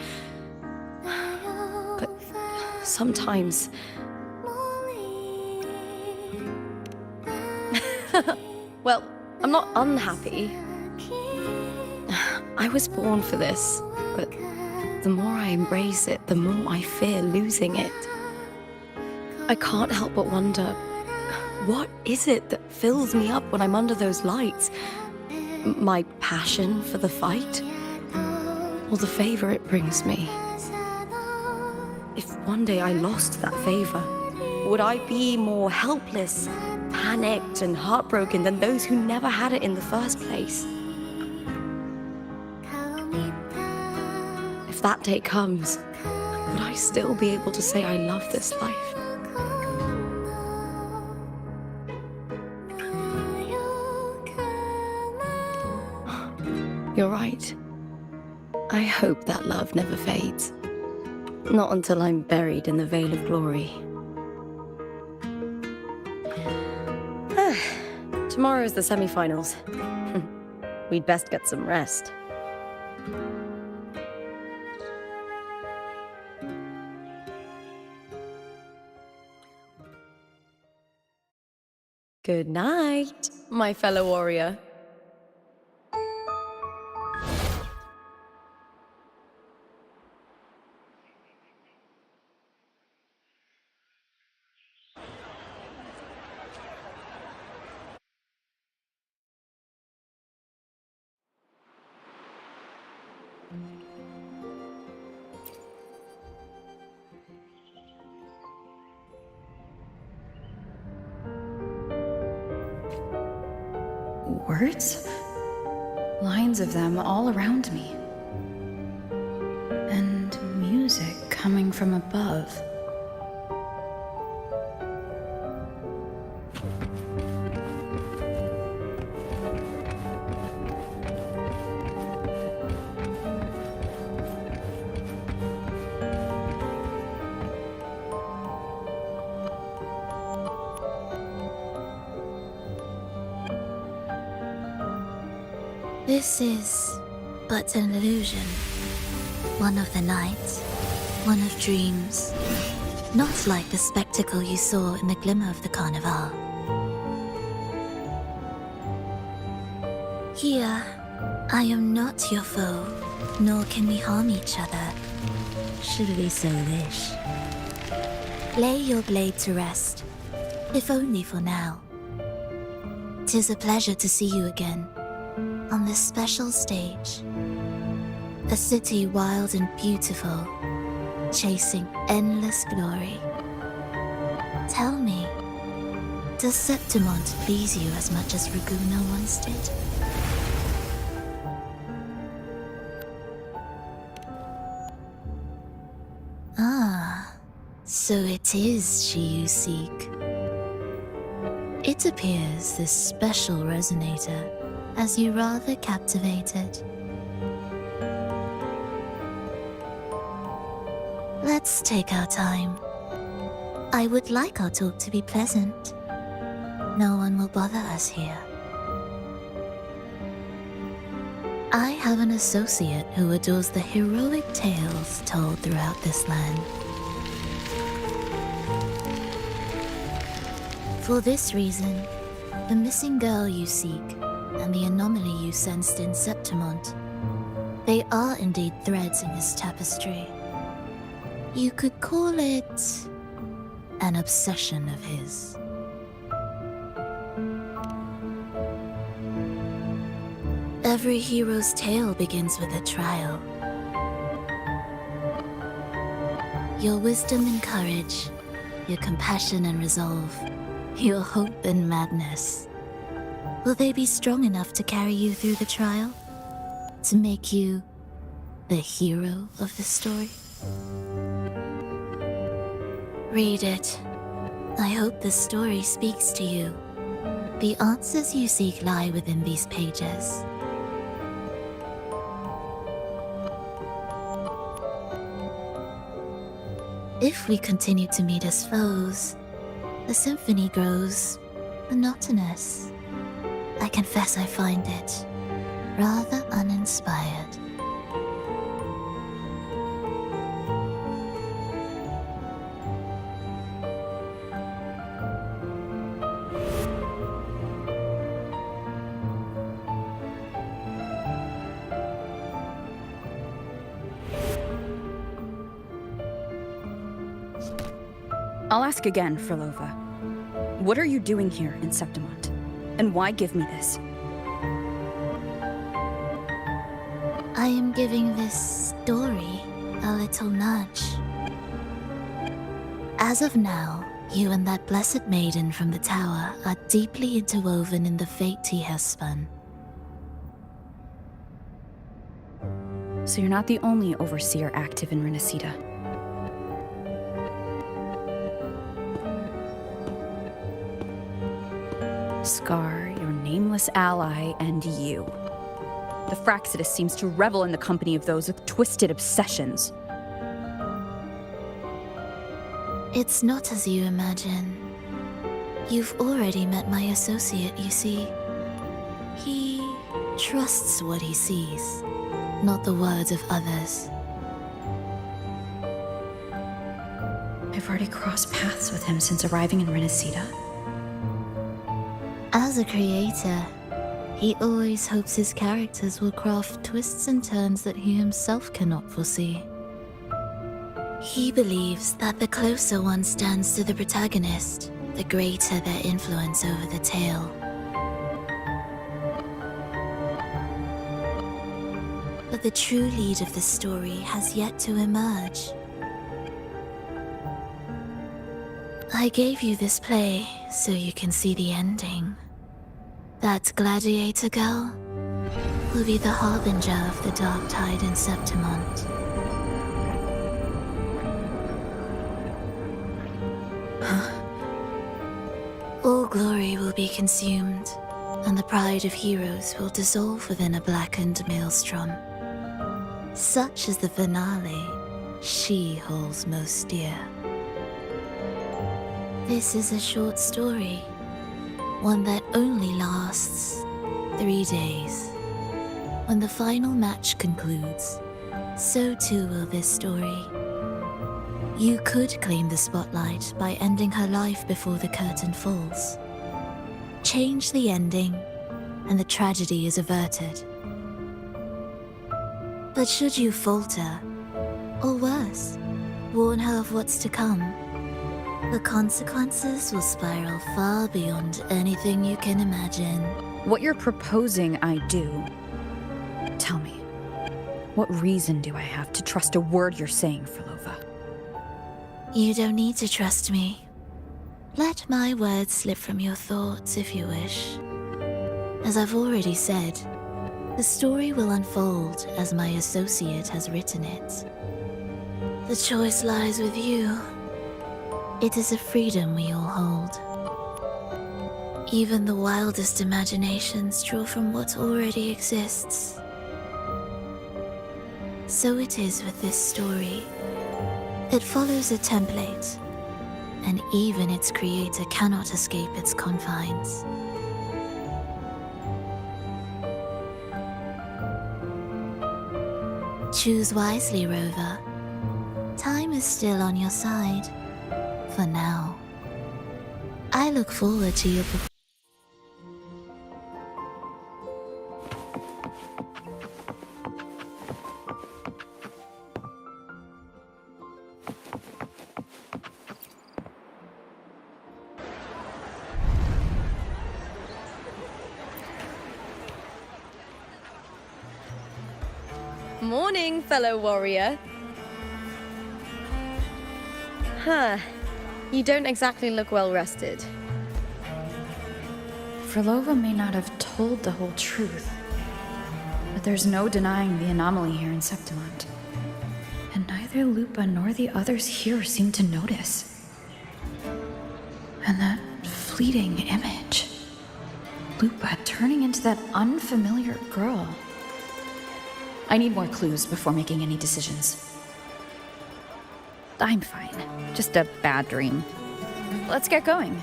But sometimes... Well, I'm not unhappy. I was born for this, but the more I embrace it, the more I fear losing it. I can't help but wonder, what is it that fills me up when I'm under those lights? My passion for the fight? Or the favor it brings me? If one day I lost that favor, would I be more helpless, panicked, and heartbroken than those who never had it in the first place? If that day comes, would I still be able to say I love this life? You're right. I hope that love never fades. Not until I'm buried in the veil of glory. Tomorrow's the semi-finals. We'd best get some rest. Good night, my fellow warrior. Words? Lines of them all around me. And coming from above. This is but an illusion. One of the nights, one of dreams. Not like the spectacle you saw in the glimmer of the carnival. Here, I am not your foe, nor can we harm each other. Should we so wish. Lay your blade to rest, if only for now. 'Tis a pleasure to see you again, on this special stage. A city wild and beautiful, chasing endless glory. Tell me, does Septimont please you as much as Raguna once did? Ah, so it is she you seek. It appears this special resonator as you rather captivated. Let's take our time. I would like our talk to be pleasant. No one will bother us here. I have an associate who adores the heroic tales told throughout this land. For this reason, the missing girl you seek and the anomaly you sensed in Septimont, they are indeed threads in this tapestry. You could call it an obsession of his. Every hero's tale begins with a trial. Your wisdom and courage, your compassion and resolve, your hope and madness. Will they be strong enough to carry you through the trial? To make you the hero of the story? Read it. I hope the story speaks to you. The answers you seek lie within these pages. If we continue to meet as foes, the symphony grows monotonous. I confess I find it rather uninspired. I'll ask again, Frolova. What are you doing here in Septimont? And why give me this? I am giving this story a little nudge. As of now, you and that blessed maiden from the tower are deeply interwoven in the fate he has spun. So you're not the only overseer active in Renacita. Scar, your nameless ally, and you. The Fraxidus seems to revel in the company of those with twisted obsessions. It's not as you imagine. You've already met my associate, you see. He trusts what he sees, not the words of others. I've already crossed paths with him since arriving in Renacita. As a creator, he always hopes his characters will craft twists and turns that he himself cannot foresee. He believes that the closer one stands to the protagonist, the greater their influence over the tale. But the true lead of the story has yet to emerge. I gave you this play so you can see the ending. That gladiator girl will be the harbinger of the dark tide in Septimont. All glory will be consumed, and the pride of heroes will dissolve within a blackened maelstrom. Such is the finale she holds most dear. This is a short story, one that only lasts 3 days. When the final match concludes, so too will this story. You could claim the spotlight by ending her life before the curtain falls. Change the ending, and the tragedy is averted. But should you falter, or worse, warn her of what's to come, the consequences will spiral far beyond anything you can imagine. What you're proposing I do. Tell me, what reason do I have to trust a word you're saying, Frolova? You don't need to trust me. Let my words slip from your thoughts if you wish. As I've already said, the story will unfold as my associate has written it. The choice lies with you. It is a freedom we all hold. Even the wildest imaginations draw from what already exists. So it is with this story. It follows a template, and even its creator cannot escape its confines. Choose wisely, Rover. Time is still on your side. For now. I look forward to your Morning, fellow warrior. Huh. You don't exactly look well rested. Frolova may not have told the whole truth, but there's no denying the anomaly here in Septimont. And neither Lupa nor the others here seem to notice. And that fleeting image. Lupa turning into that unfamiliar girl. I need more clues before making any decisions. I'm fine. Just a bad dream. Let's get going.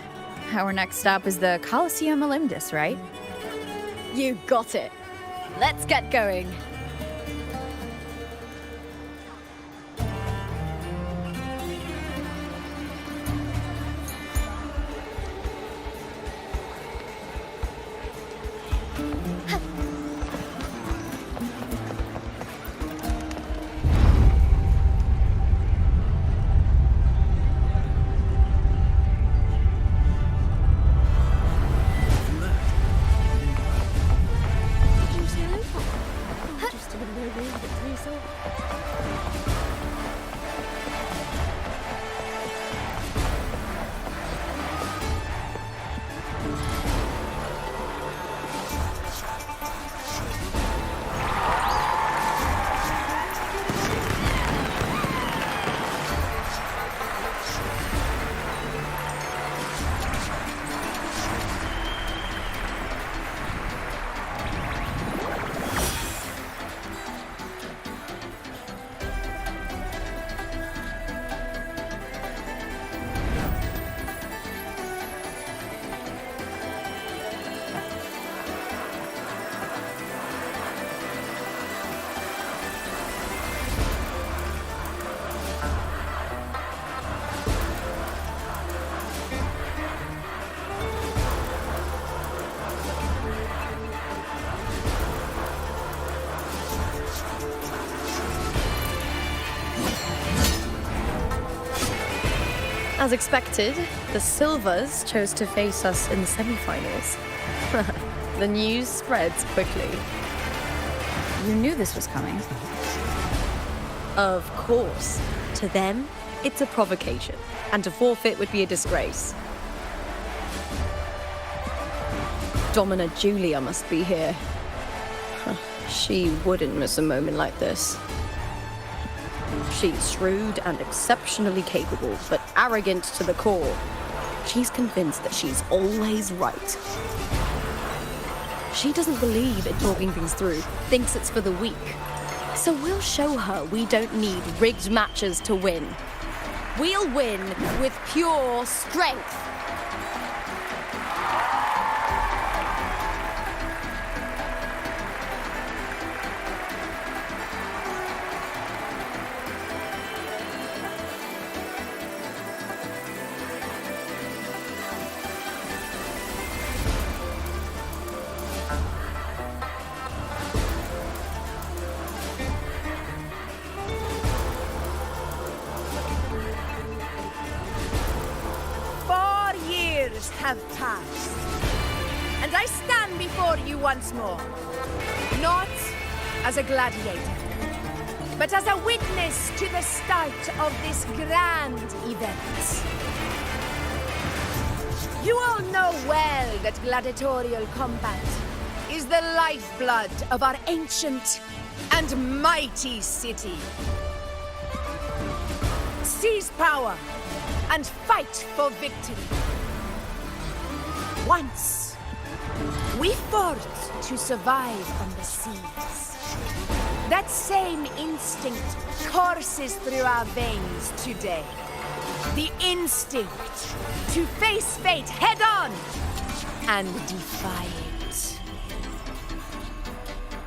Our next stop is the Colosseum Olympus, right? You got it. Let's get going. As expected, the Silvers chose to face us in the semi-finals. The news spreads quickly. You knew this was coming. Of course. To them, it's a provocation, and to forfeit would be a disgrace. Domina Julia must be here. She wouldn't miss a moment like this. She's shrewd and exceptionally capable, but arrogant to the core. She's convinced that she's always right. She doesn't believe in talking things through, thinks it's for the weak. So we'll show her we don't need rigged matches to win. We'll win with pure strength. Have passed, and I stand before you once more, not as a gladiator, but as a witness to the start of this grand event. You all know well that gladiatorial combat is the lifeblood of our ancient and mighty city. Seize power and fight for victory. Once, we fought to survive on the seas. That same instinct courses through our veins today. The instinct to face fate head-on and defy it.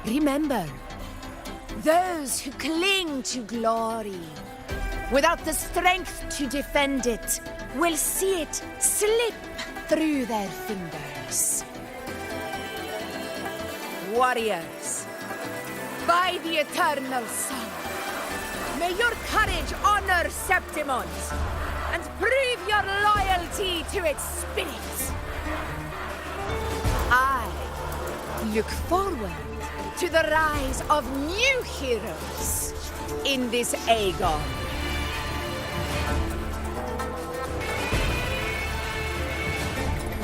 Remember, those who cling to glory without the strength to defend it will see it slip through their fingers. Warriors, by the eternal sun, may your courage honor Septimont and prove your loyalty to its spirit. I look forward to the rise of new heroes in this Aegon.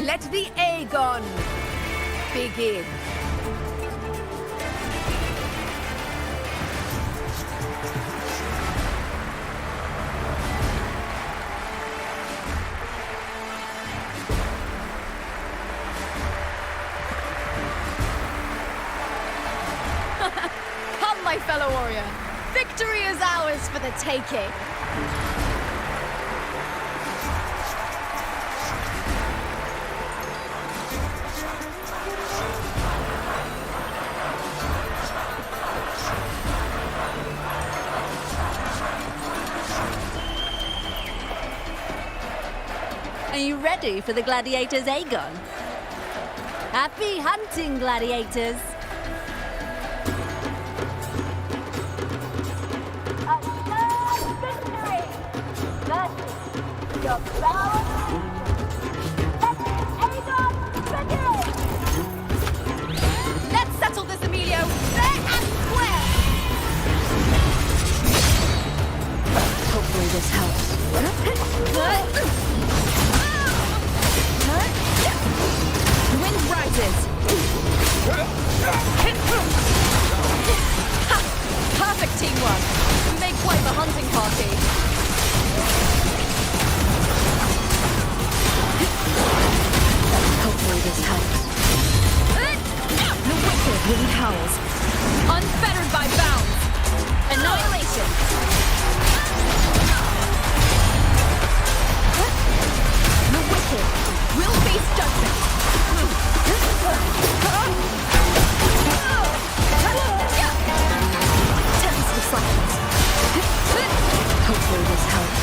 Let the Aegon begin. Come, my fellow warrior. Victory is ours for the taking. Are you ready for the gladiators, Aegon? Happy hunting, gladiators! Let's settle this, Emilio, fair and square! Hopefully this helps. The wind rises. Perfect teamwork. We make quite the hunting party. Hopefully this helps. The wicked wind howls, unfettered by bounds. Annihilation. The wicked will face judgment. Tense silence. Hopefully this helps.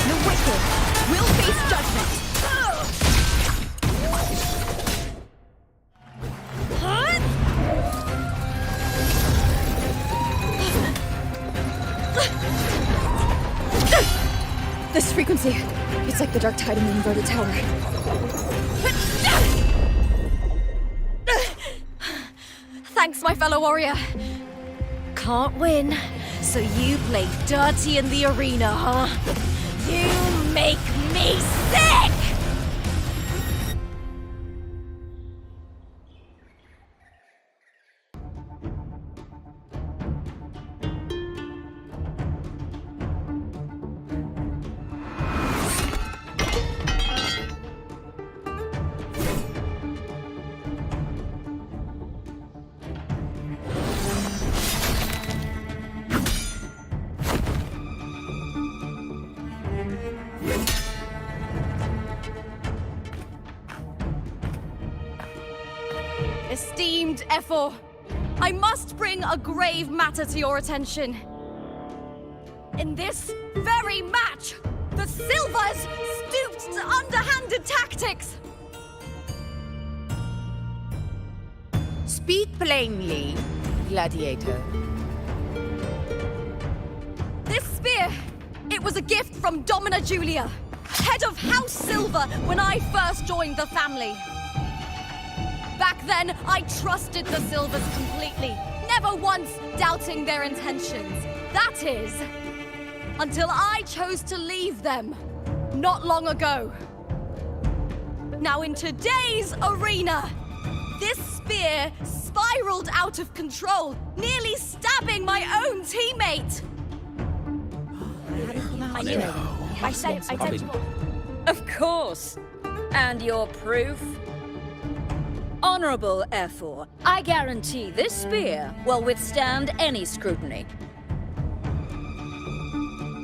The wicked will face judgment. This frequency, it's like the dark tide in the inverted tower. Thanks, my fellow warrior. Can't win, so you play dirty in the arena, huh? You make me sick! Esteemed Efor, I must bring a grave matter to your attention. In this very match, the Silvers stooped to underhanded tactics. Speak plainly, gladiator. This spear, it was a gift from Domina Julia, head of House Silver, when I first joined the family. Back then, I trusted the Silvers completely, never once doubting their intentions. That is, until I chose to leave them, not long ago. Now in today's arena, this spear spiraled out of control, nearly stabbing my own teammate. I said Of course. And your proof? Honorable Efor, I guarantee this spear will withstand any scrutiny.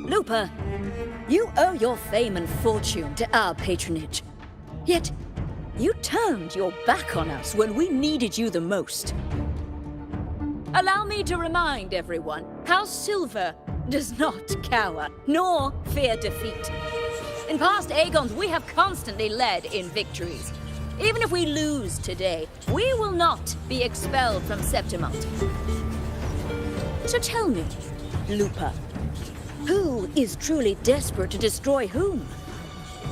Lupa, you owe your fame and fortune to our patronage. Yet, you turned your back on us when we needed you the most. Allow me to remind everyone, House Silver does not cower, nor fear defeat. In past Aegons, we have constantly led in victories. Even if we lose today, we will not be expelled from Septimont. So tell me, Lupa, who is truly desperate to destroy whom?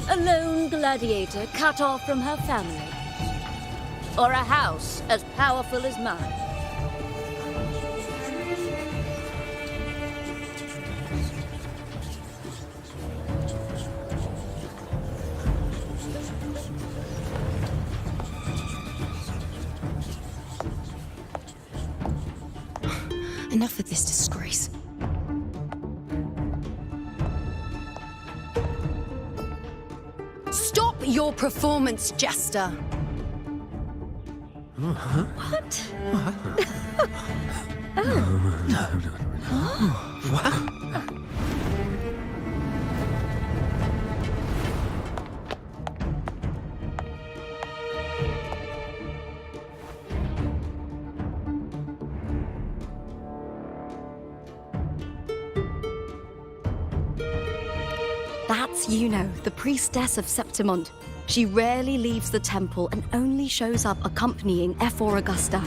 A lone gladiator cut off from her family? Or a house as powerful as mine? Enough of this disgrace. Stop your performance, Jester. What? That's Yuno, the priestess of Septimont. She rarely leaves the temple and only shows up accompanying Efor Augusta.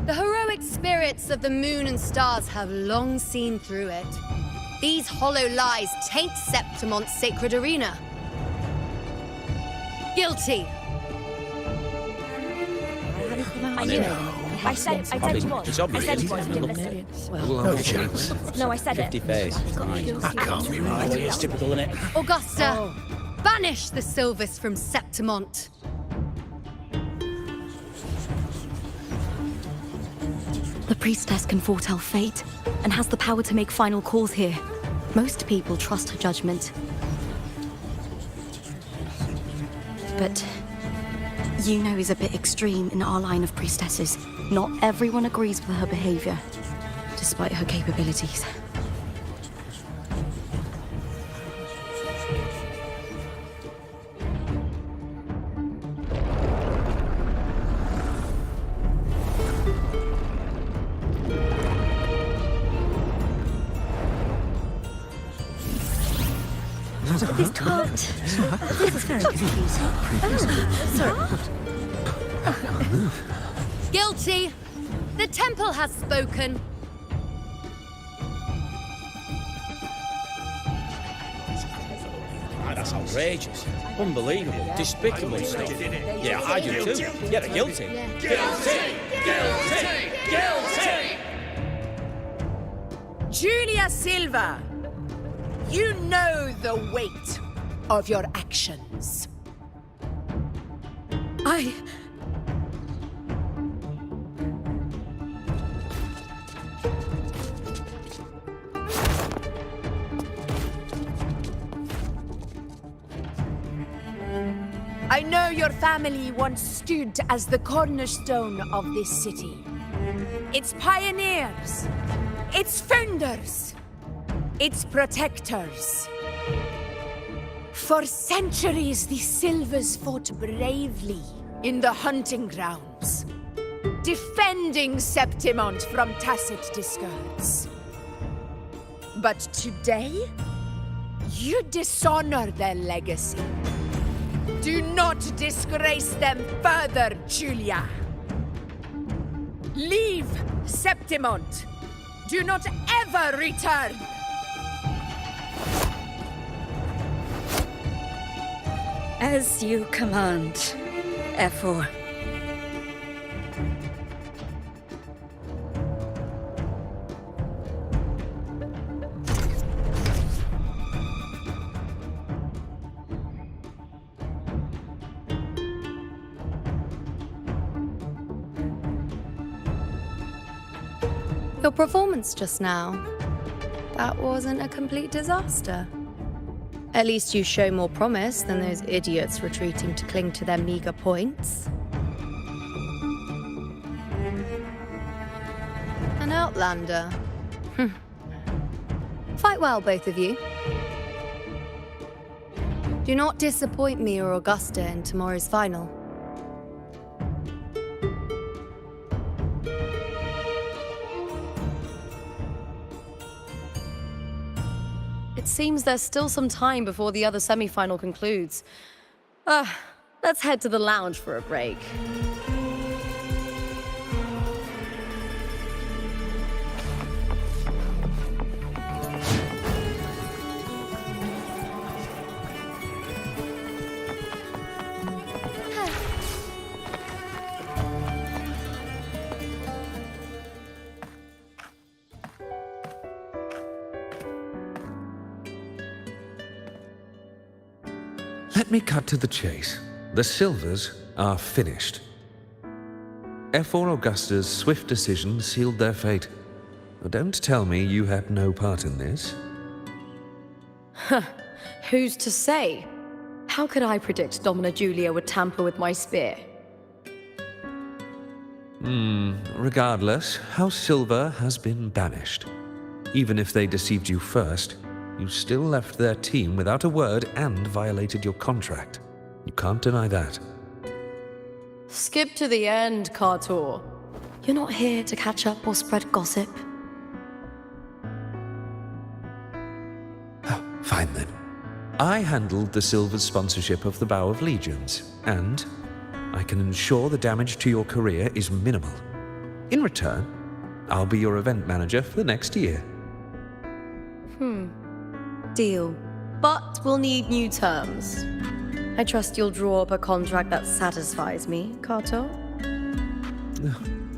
The heroic spirits of the moon and stars have long seen through it. These hollow lies taint Septimont's sacred arena. Guilty. I knew it. I said it was. It's I said it obvious. was. No chance. No, I said it. 50 face. That can't be right. It's typical, isn't it? Augusta, banish the Silvers from Septimont. The priestess can foretell fate and has the power to make final calls here. Most people trust her judgment. But Yuno is a bit extreme in our line of priestesses. Not everyone agrees with her behavior, despite her capabilities. This taught. This is very confusing. Oh, sorry. Guilty. The temple has spoken. That's outrageous. Unbelievable. Despicable stuff. Yeah, I do too. Yeah, they're guilty. Guilty! Guilty! Guilty! Julia Silva, you know the weight of your actions. I know your family once stood as the cornerstone of this city. Its pioneers, its founders, its protectors. For centuries, the Silvers fought bravely in the hunting grounds, defending Septimont from tacit discards. But today, you dishonor their legacy. Do not disgrace them further, Julia. Leave Septimont. Do not ever return. As you command, Efor. Your performance just now, that wasn't a complete disaster. At least you show more promise than those idiots retreating to cling to their meager points. An outlander. Fight well, both of you. Do not disappoint me or Augusta in tomorrow's final. It seems there's still some time before the other semi-final concludes. Let's head to the lounge for a break. Let me cut to the chase. The Silvers are finished. Efor Augusta's swift decision sealed their fate. Don't tell me you had no part in this. Who's to say? How could I predict Domina Julia would tamper with my spear? Regardless, House Silver has been banished. Even if they deceived you first, you still left their team without a word and violated your contract. You can't deny that. Skip to the end, Kartor. You're not here to catch up or spread gossip. Fine then. I handled the Silver's sponsorship of the Bow of Legions, and I can ensure the damage to your career is minimal. In return, I'll be your event manager for the next year. Deal. But we'll need new terms. I trust you'll draw up a contract that satisfies me, Kartor.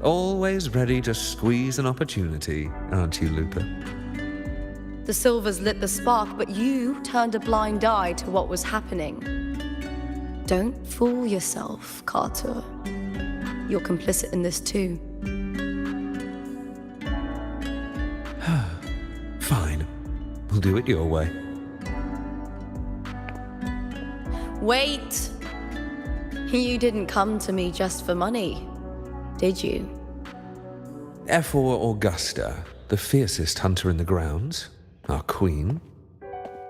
Always ready to squeeze an opportunity, aren't you, Lupa? The Silvers lit the spark, but you turned a blind eye to what was happening. Don't fool yourself, Kartor. You're complicit in this too. Fine. We'll do it your way. Wait! You didn't come to me just for money, did you? Efor Augusta, the fiercest hunter in the grounds, our queen.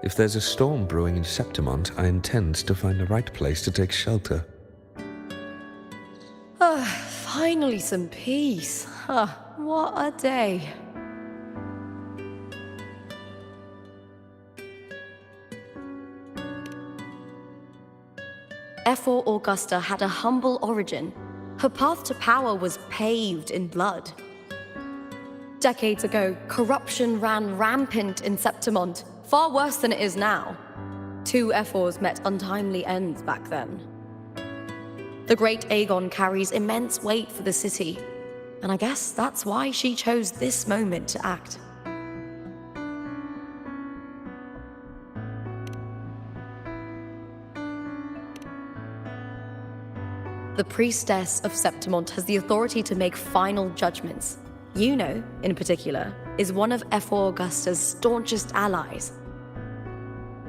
If there's a storm brewing in Septimont, I intend to find the right place to take shelter. Finally some peace. What a day. Efor Augusta had a humble origin. Her path to power was paved in blood. Decades ago, corruption ran rampant in Septimont, far worse than it is now. Two Efors met untimely ends back then. The great Aegon carries immense weight for the city, and I guess that's why she chose this moment to act. The priestess of Septimont has the authority to make final judgments. Yuno, in particular, is one of Efor Augusta's staunchest allies.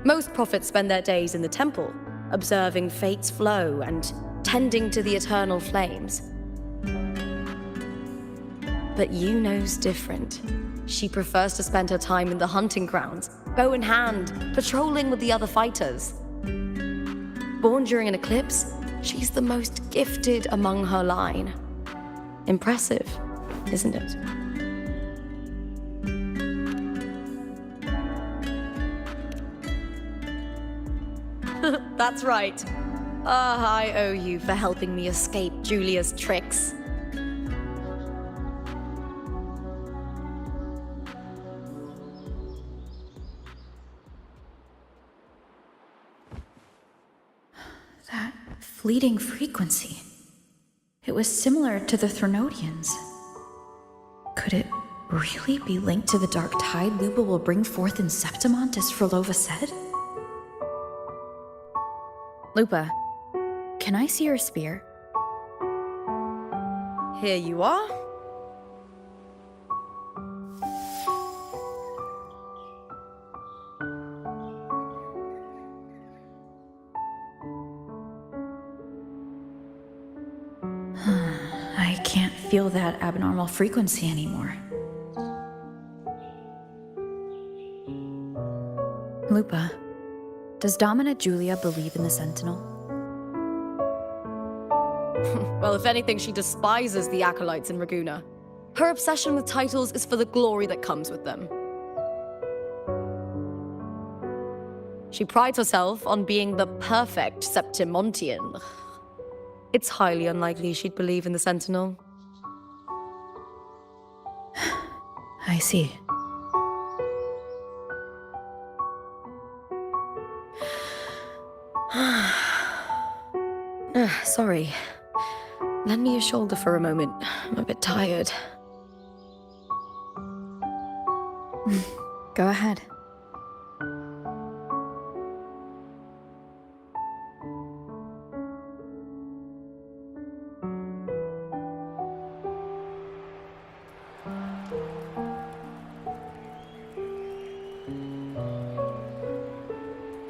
Most prophets spend their days in the temple, observing fate's flow and tending to the eternal flames. But Yuno's different. She prefers to spend her time in the hunting grounds, bow in hand, patrolling with the other fighters. Born during an eclipse, she's the most gifted among her line. Impressive, isn't it? That's right. I owe you for helping me escape Julia's tricks. That fleeting frequency. It was similar to the Threnodians. Could it really be linked to the dark tide Lupa will bring forth in Septimont, as Frolova said? Lupa, can I see your spear? Here you are. I can't feel that abnormal frequency anymore. Lupa, does Domina Julia believe in the Sentinel? Well, if anything, she despises the acolytes in Raguna. Her obsession with titles is for the glory that comes with them. She prides herself on being the perfect Septimontian. It's highly unlikely she'd believe in the Sentinel. I see. Sorry. Lend me your shoulder for a moment. I'm a bit tired. Go ahead.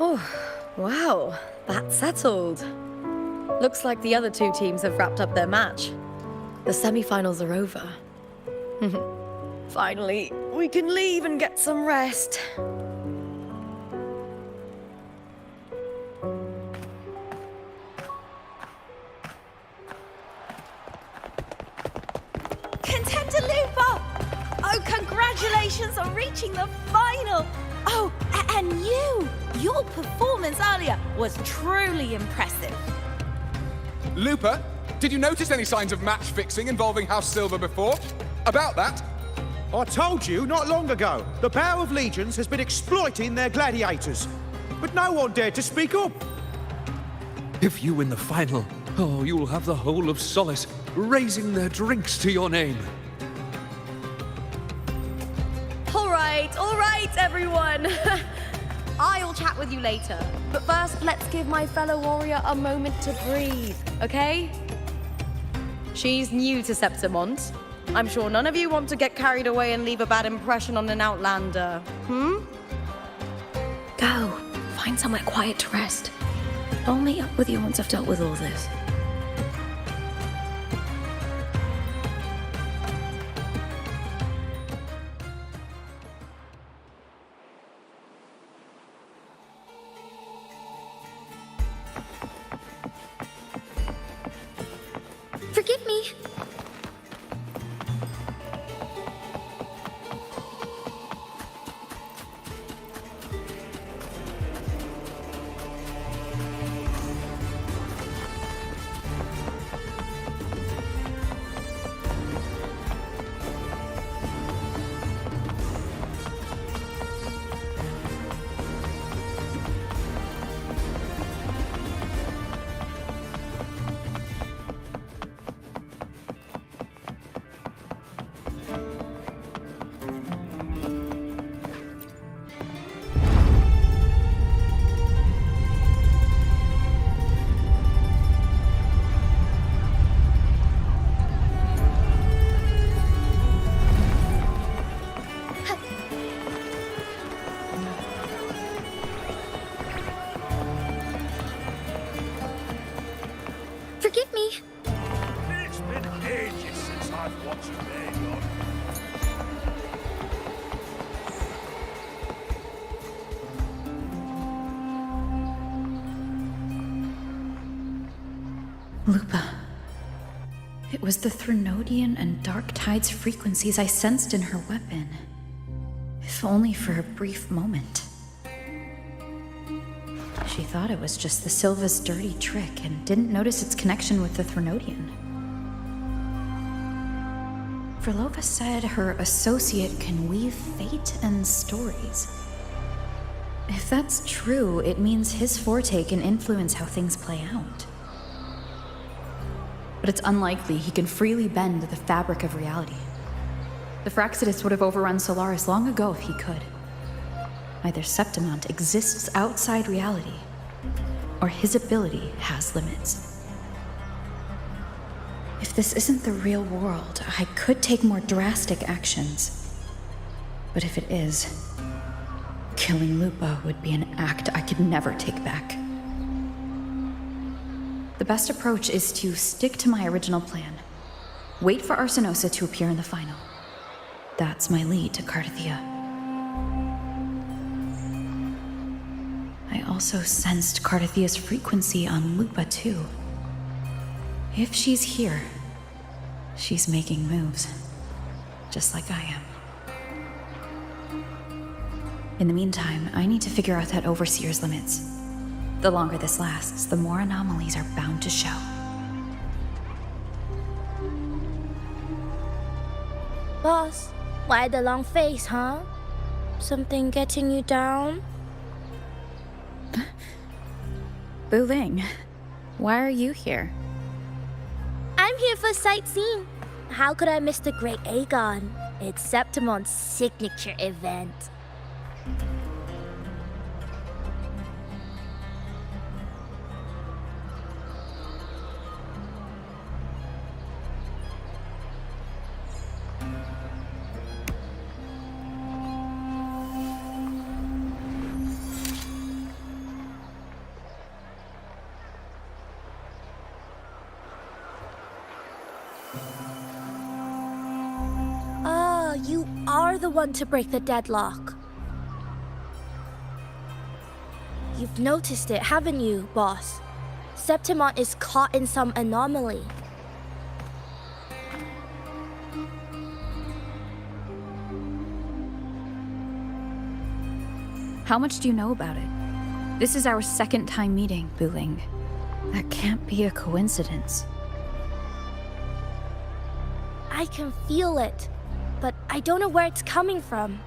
Oh, wow. That's settled. Looks like the other two teams have wrapped up their match. The semi-finals are over. Finally, we can leave and get some rest. Contender Lupa! Oh, congratulations on reaching the final! Oh, and your performance earlier was truly impressive. Lupa, did you notice any signs of match fixing involving House Silver before? About that? I told you not long ago, the Bow of Legions has been exploiting their gladiators. But no one dared to speak up. If you win the final, oh, you'll have the whole of Solace raising their drinks to your name. All right, everyone. I'll chat with you later. But first, let's give my fellow warrior a moment to breathe, okay? She's new to Septimont. I'm sure none of you want to get carried away and leave a bad impression on an outlander, Go. Find somewhere quiet to rest. I'll meet up with you once I've dealt with all this. Forgive me. Lupa. It was the Threnodian and Dark Tide's frequencies I sensed in her weapon. If only for a brief moment. She thought it was just the Silva's dirty trick and didn't notice its connection with the Threnodian. Verlova said her associate can weave fate and stories. If that's true, it means his forte can influence how things play out. But it's unlikely he can freely bend the fabric of reality. The Fraxidus would have overrun Solaris long ago if he could. Either Septimont exists outside reality, or his ability has limits. If this isn't the real world, I could take more drastic actions. But if it is, killing Lupa would be an act I could never take back. The best approach is to stick to my original plan. Wait for Arsenosa to appear in the final. That's my lead to Cardathia. I also sensed Cardathia's frequency on Lupa too. If she's here, she's making moves, just like I am. In the meantime, I need to figure out that Overseer's limits. The longer this lasts, the more anomalies are bound to show. Boss, why the long face, huh? Something getting you down? Wuthering, why are you here? I'm here for sightseeing. How could I miss the Great Aegon? It's Septimon's signature event. You are the one to break the deadlock. You've noticed it, haven't you, boss? Septimont is caught in some anomaly. How much do you know about it? This is our second time meeting, Wuthering. That can't be a coincidence. I can feel it, but I don't know where it's coming from.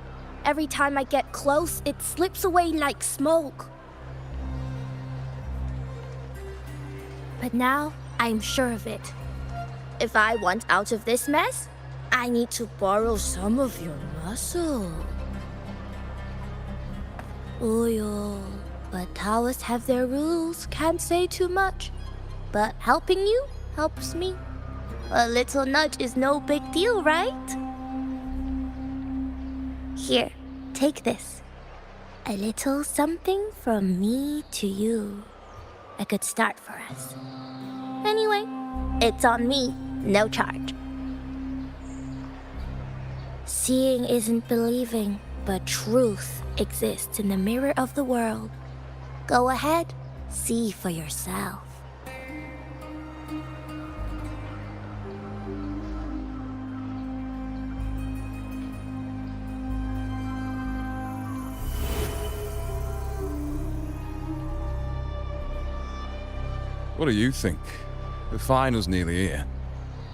Every time I get close, it slips away like smoke. But now, I'm sure of it. If I want out of this mess, I need to borrow some of your muscle. Oil. But Taoists have their rules, can't say too much. But helping you helps me. A little nudge is no big deal, right? Here, take this. A little something from me to you. A good start for us. Anyway, it's on me, no charge. Seeing isn't believing, but truth exists in the mirror of the world. Go ahead, see for yourself. What do you think? The final's nearly here.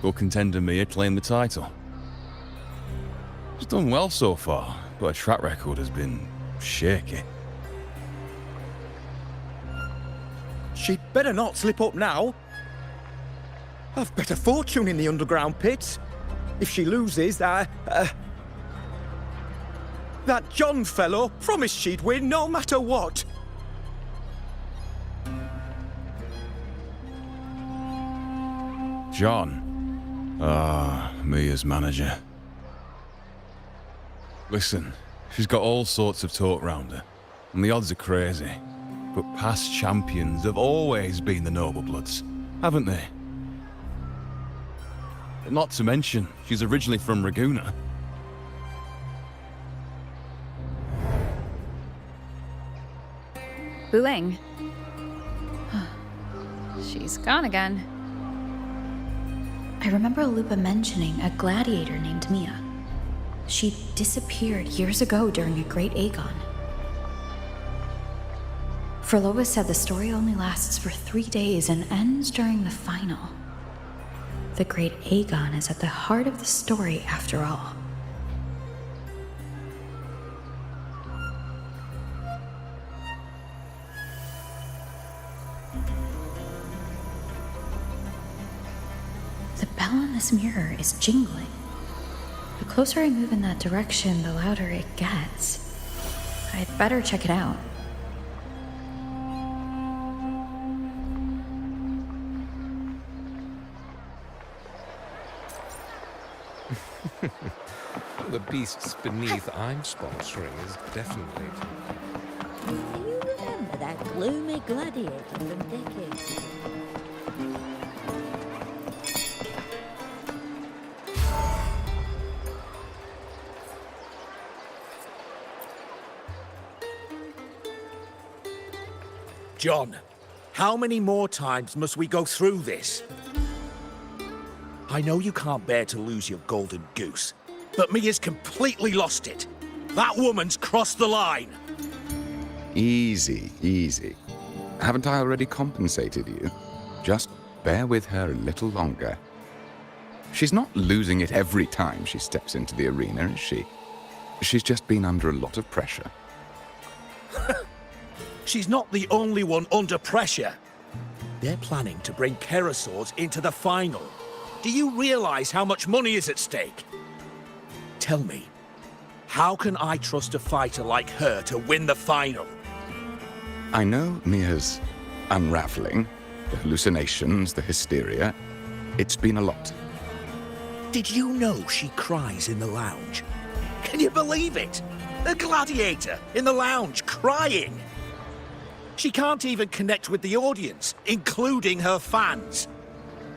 Will contender Mia claim the title? She's done well so far, but her track record has been shaky. She'd better not slip up now. I've bet a fortune in the underground pits. If she loses, that John fellow promised she'd win no matter what. John? Mia's manager. Listen, she's got all sorts of talk round her, and the odds are crazy. But past champions have always been the noble bloods, haven't they? Not to mention, she's originally from Raguna. Wuthering. She's gone again. I remember Lupa mentioning a gladiator named Mia. She disappeared years ago during a Great Aegon. Frolova said the story only lasts for 3 days and ends during the final. The Great Aegon is at the heart of the story after all. The bell on this mirror is jingling. The closer I move in that direction, the louder it gets. I'd better check it out. The beasts beneath I'm sponsoring is definitely... Do you remember that gloomy gladiator from decades ago? John, how many more times must we go through this? I know you can't bear to lose your golden goose, but Mia's completely lost it. That woman's crossed the line. Easy, easy. Haven't I already compensated you? Just bear with her a little longer. She's not losing it every time she steps into the arena, is she? She's just been under a lot of pressure. She's not the only one under pressure. They're planning to bring Kerasaurs into the final. Do you realize how much money is at stake? Tell me, how can I trust a fighter like her to win the final? I know Mia's unraveling, the hallucinations, the hysteria. It's been a lot. Did you know she cries in the lounge? Can you believe it? A gladiator in the lounge crying. She can't even connect with the audience, including her fans.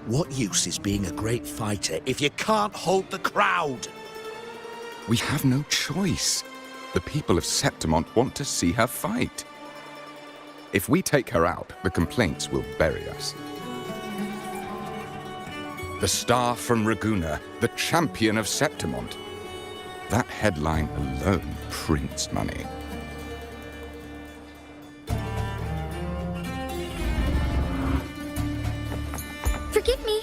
What use is being a great fighter if you can't hold the crowd? We have no choice. The people of Septimont want to see her fight. If we take her out, the complaints will bury us. The star from Raguna, the champion of Septimont. That headline alone prints money. Forgive me.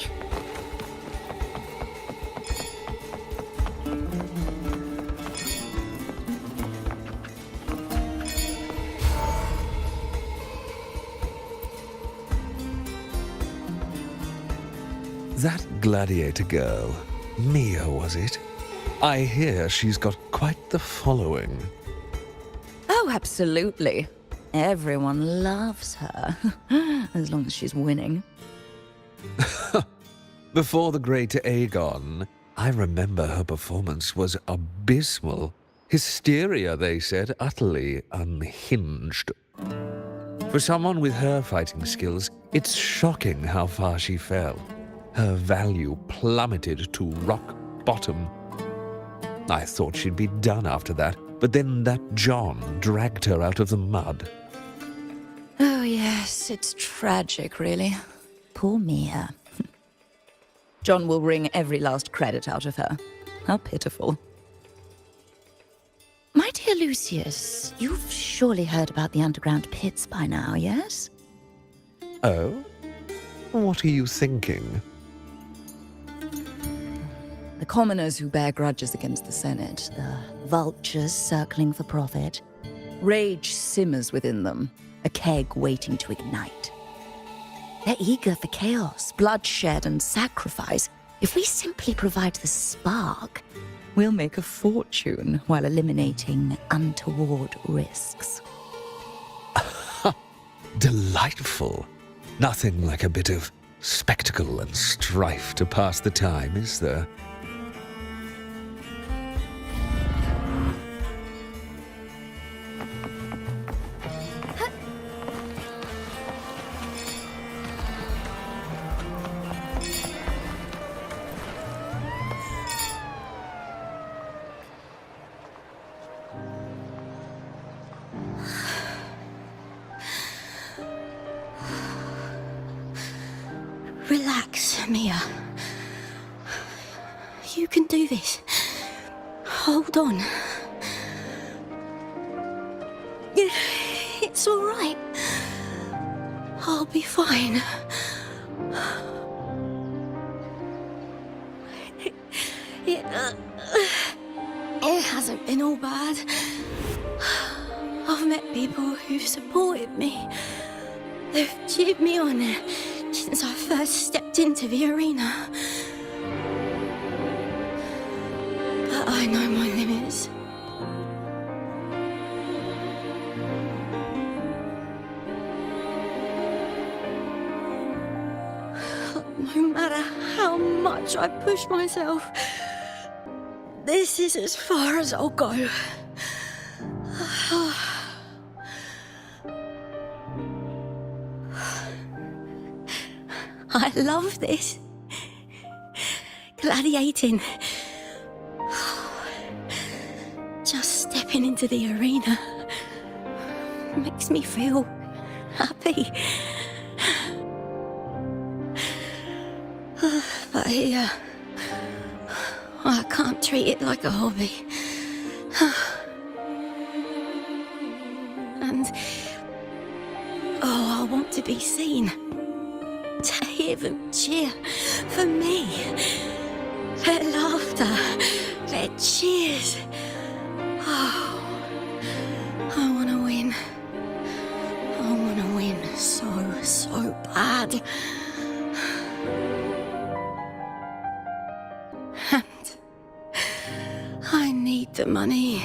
That gladiator girl, Mia, was it? I hear she's got quite the following. Oh, absolutely. Everyone loves her, as long as she's winning. Before the Great Aegon, I remember her performance was abysmal. Hysteria, they said, utterly unhinged. For someone with her fighting skills, it's shocking how far she fell. Her value plummeted to rock bottom. I thought she'd be done after that, but then that John dragged her out of the mud. Oh, yes, it's tragic, really. Poor Mia. John will wring every last credit out of her. How pitiful. My dear Lucius, you've surely heard about the underground pits by now, yes? Oh? What are you thinking? The commoners who bear grudges against the Senate, the vultures circling for profit. Rage simmers within them, a keg waiting to ignite. They're eager for chaos, bloodshed, and sacrifice. If we simply provide the spark, we'll make a fortune while eliminating untoward risks. Delightful. Nothing like a bit of spectacle and strife to pass the time, is there? Relax, Mia. You can do this. Hold on. It's all right. I'll be fine. It hasn't been all bad. I've met people who've supported me. They've cheered me on since I first stepped into the arena. But I know my limits. No matter how much I push myself, this is as far as I'll go. I love this. Gladiating. Just stepping into the arena makes me feel happy. But here, I can't treat it like a hobby. And, I want to be seen. To hear them cheer for me. Their laughter, their cheers. Oh, I want to win. I want to win so bad. And I need the money.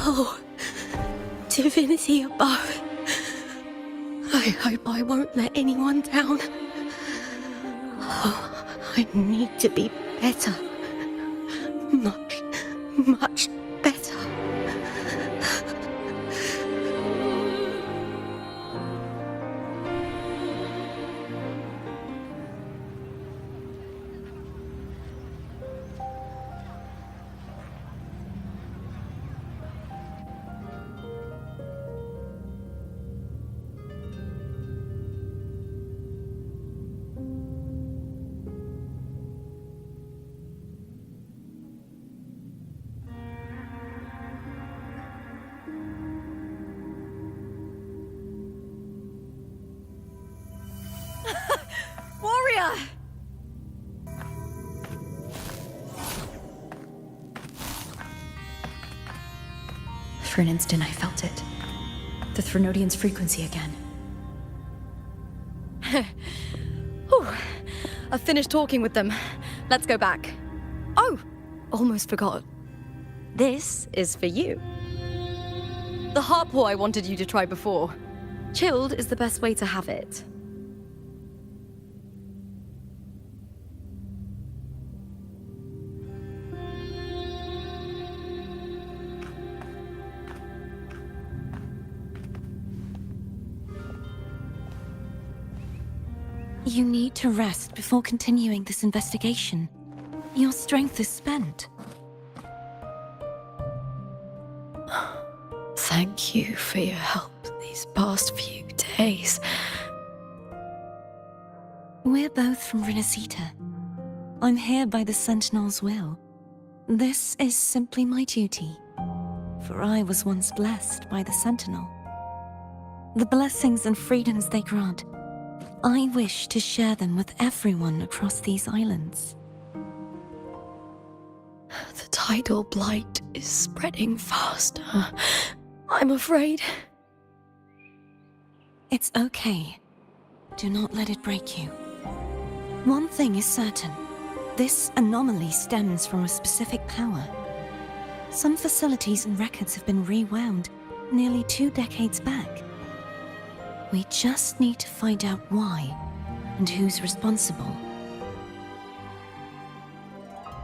Oh, divinity above. I hope I won't let anyone down. Oh, I need to be better. Much better. Warrior! For an instant, I felt it. The Threnodian's frequency again. Whew. I've finished talking with them. Let's go back. Oh, almost forgot. This is for you. The harpor I wanted you to try before. Chilled is the best way to have it. You need to rest before continuing this investigation. Your strength is spent. Thank you for your help these past few days. We're both from Renacita. I'm here by the Sentinel's will. This is simply my duty, for I was once blessed by the Sentinel. The blessings and freedoms they grant, I wish to share them with everyone across these islands. The tidal blight is spreading faster. I'm afraid. It's okay. Do not let it break you. One thing is certain. This anomaly stems from a specific power. Some facilities and records have been rewound nearly 2 decades back. We just need to find out why and who's responsible.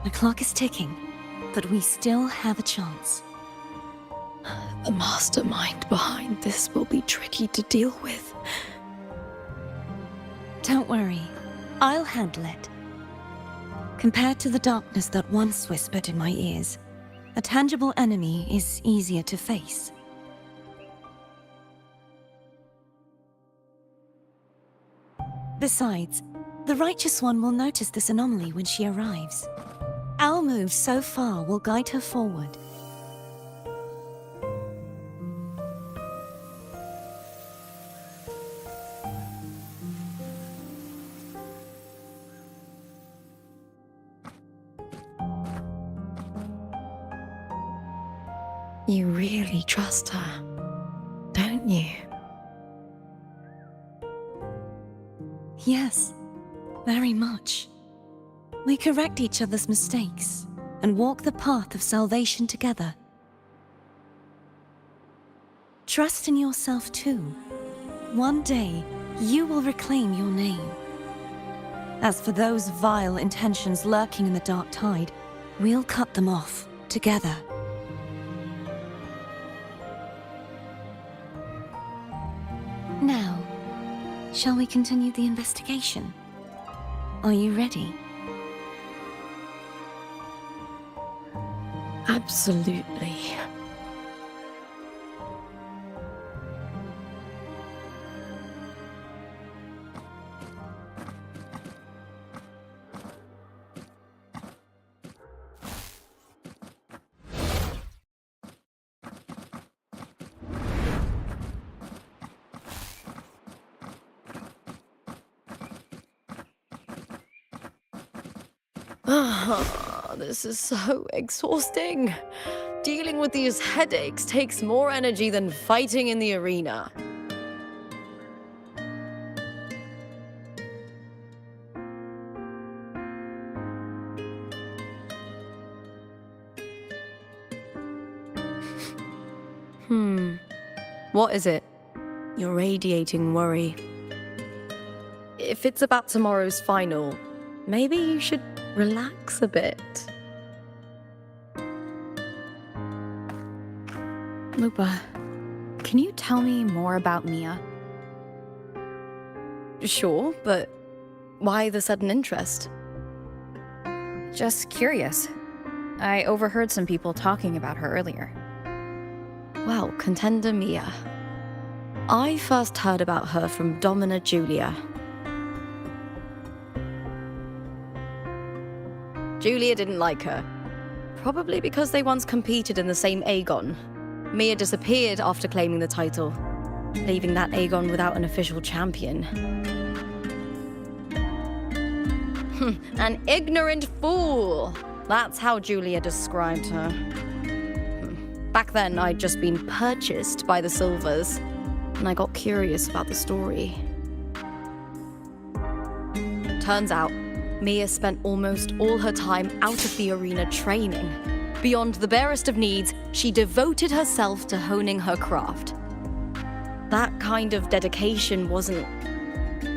The clock is ticking, but we still have a chance. The mastermind behind this will be tricky to deal with. Don't worry, I'll handle it. Compared to the darkness that once whispered in my ears, a tangible enemy is easier to face. Besides, the Righteous One will notice this anomaly when she arrives. Our move so far will guide her forward. You really trust her, don't you? Yes, very much. We correct each other's mistakes and walk the path of salvation together. Trust in yourself too. One day, you will reclaim your name. As for those vile intentions lurking in the dark tide, we'll cut them off together. Now, shall we continue the investigation? Are you ready? Absolutely. This is so exhausting. Dealing with these headaches takes more energy than fighting in the arena. What is it? You're radiating worry. If it's about tomorrow's final, maybe you should relax a bit. Lupa, can you tell me more about Mia? Sure, but why the sudden interest? Just curious. I overheard some people talking about her earlier. Well, contender Mia. I first heard about her from Domina Julia. Julia didn't like her. Probably because they once competed in the same Aegon. Mia disappeared after claiming the title, leaving that Aegon without an official champion. An ignorant fool! That's how Julia described her. Back then, I'd just been purchased by the Silvers, and I got curious about the story. Turns out, Mia spent almost all her time out of the arena training. Beyond the barest of needs, she devoted herself to honing her craft. That kind of dedication wasn't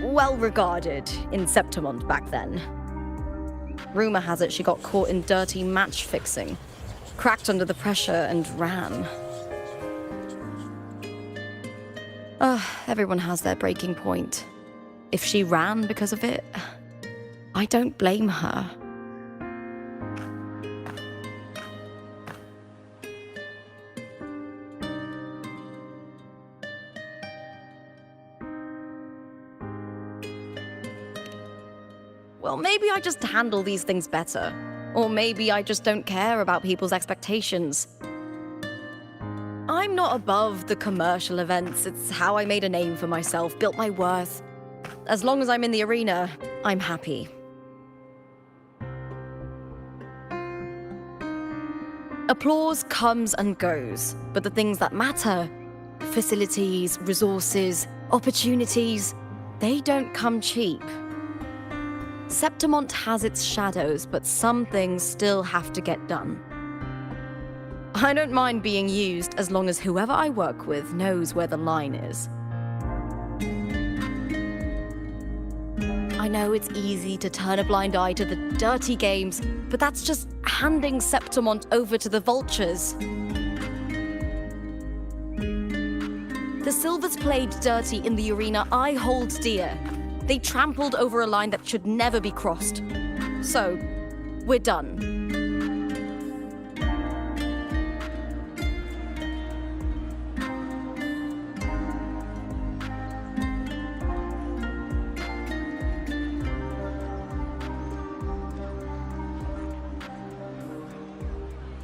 well regarded in Septimond back then. Rumor has it she got caught in dirty match fixing, cracked under the pressure and ran. Everyone has their breaking point. If she ran because of it, I don't blame her. Well, maybe I just handle these things better. Or maybe I just don't care about people's expectations. I'm not above the commercial events. It's how I made a name for myself, built my worth. As long as I'm in the arena, I'm happy. Applause comes and goes, but the things that matter, facilities, resources, opportunities, they don't come cheap. Septimont has its shadows, but some things still have to get done. I don't mind being used as long as whoever I work with knows where the line is. I know it's easy to turn a blind eye to the dirty games, but that's just handing Septimont over to the vultures. The Silvers played dirty in the arena I hold dear. They trampled over a line that should never be crossed. So, we're done.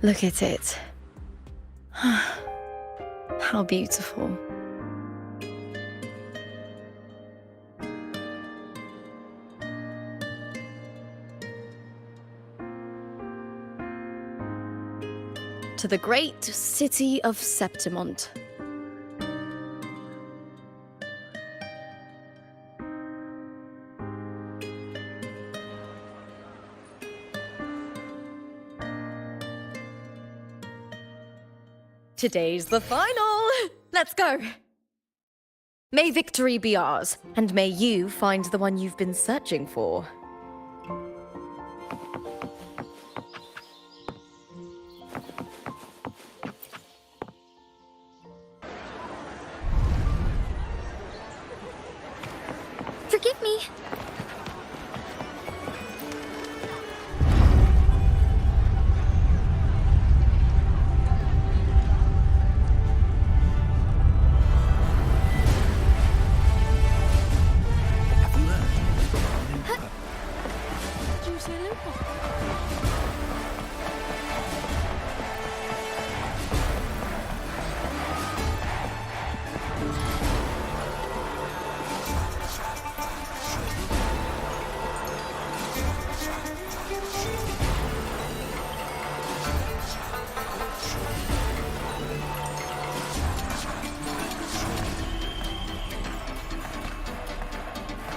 Look at it. How beautiful. To the great city of Septimont. Today's the final! Let's go! May victory be ours, and may you find the one you've been searching for. Forgive me.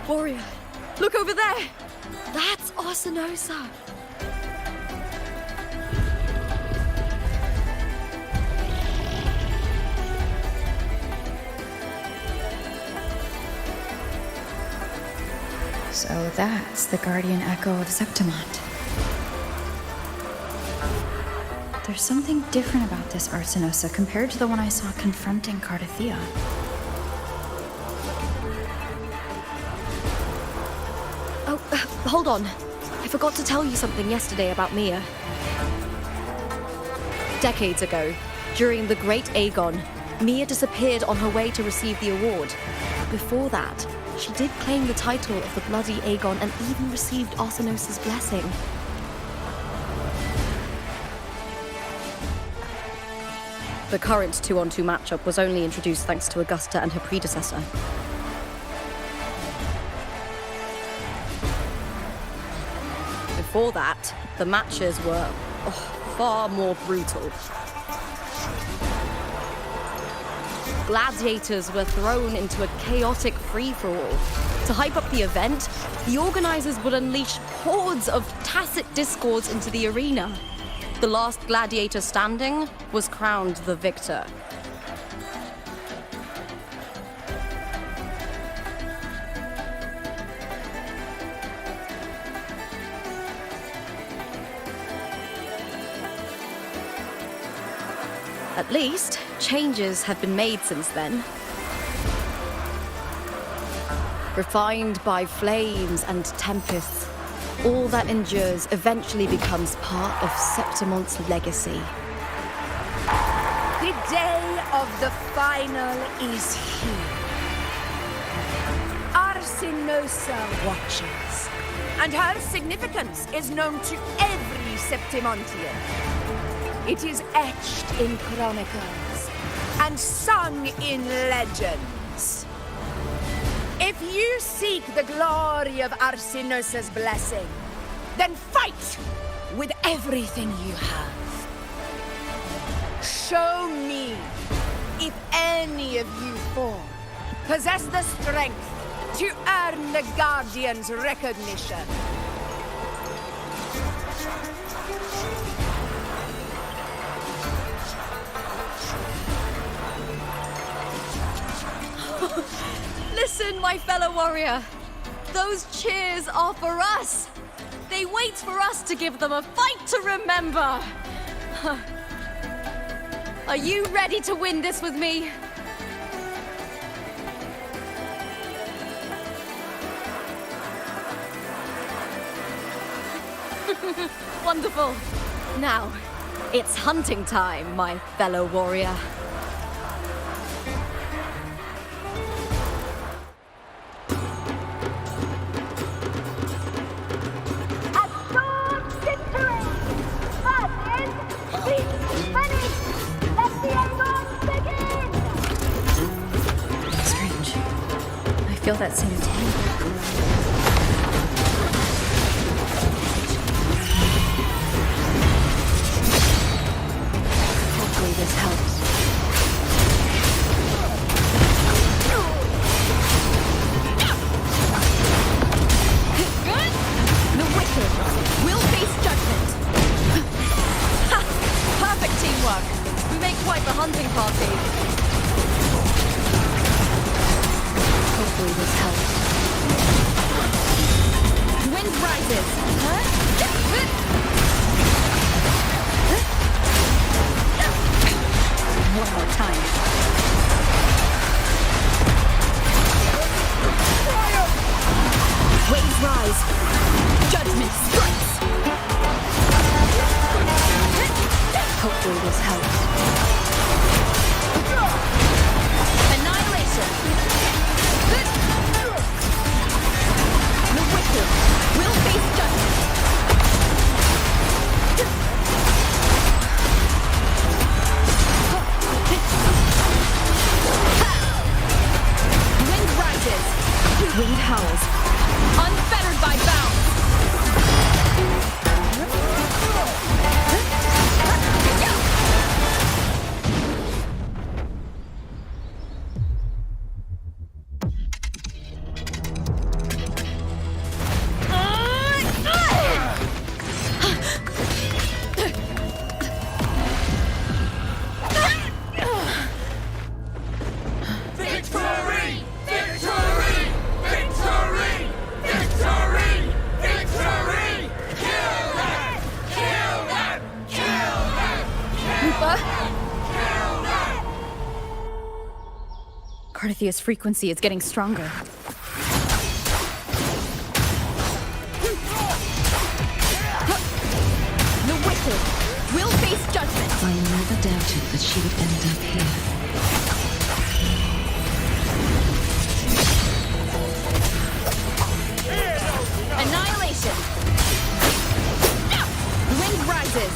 Warrior, look over there! That's Arsinosa! So that's the guardian echo of Septimont. There's something different about this Arsinosa compared to the one I saw confronting Cardathea. Hold on. I forgot to tell you something yesterday about Mia. Decades ago, during the Great Aegon, Mia disappeared on her way to receive the award. Before that, she did claim the title of the Bloody Aegon and even received Arsinosa's blessing. The current 2-on-2 matchup was only introduced thanks to Augusta and her predecessor. Before that, the matches were far more brutal. Gladiators were thrown into a chaotic free-for-all. To hype up the event, the organizers would unleash hordes of tacit discords into the arena. The last gladiator standing was crowned the victor. At least, changes have been made since then. Refined by flames and tempests, all that endures eventually becomes part of Septimont's legacy. The day of the final is here. Arsinosa watches, and her significance is known to every Septimontian. It is etched in chronicles and sung in legends. If you seek the glory of Arsinosa's blessing, then fight with everything you have. Show me if any of you four possess the strength to earn the Guardian's recognition. Listen, my fellow warrior. Those cheers are for us. They wait for us to give them a fight to remember. Are you ready to win this with me? Wonderful. Now, it's hunting time, my fellow warrior. Strange. I feel that same tingle. Hopefully this helps. The wicked will face judgment. Ha! Perfect teamwork. We make quite the hunting party. Hopefully this helps. Wind rises. One more time. Waves rise. Judgment strikes. Hopefully this helps. Annihilation. The wicked will face judgment. Wind rises. Wind howls. Unfettered by bounds. Victory! Victory! Victory! Victory! Victory! Kill them! Kill them! Kill them! Kill them! Carthia's frequency is getting stronger. The wicked will face judgment. I never doubted that she would end up here. Annihilation. Wind rises.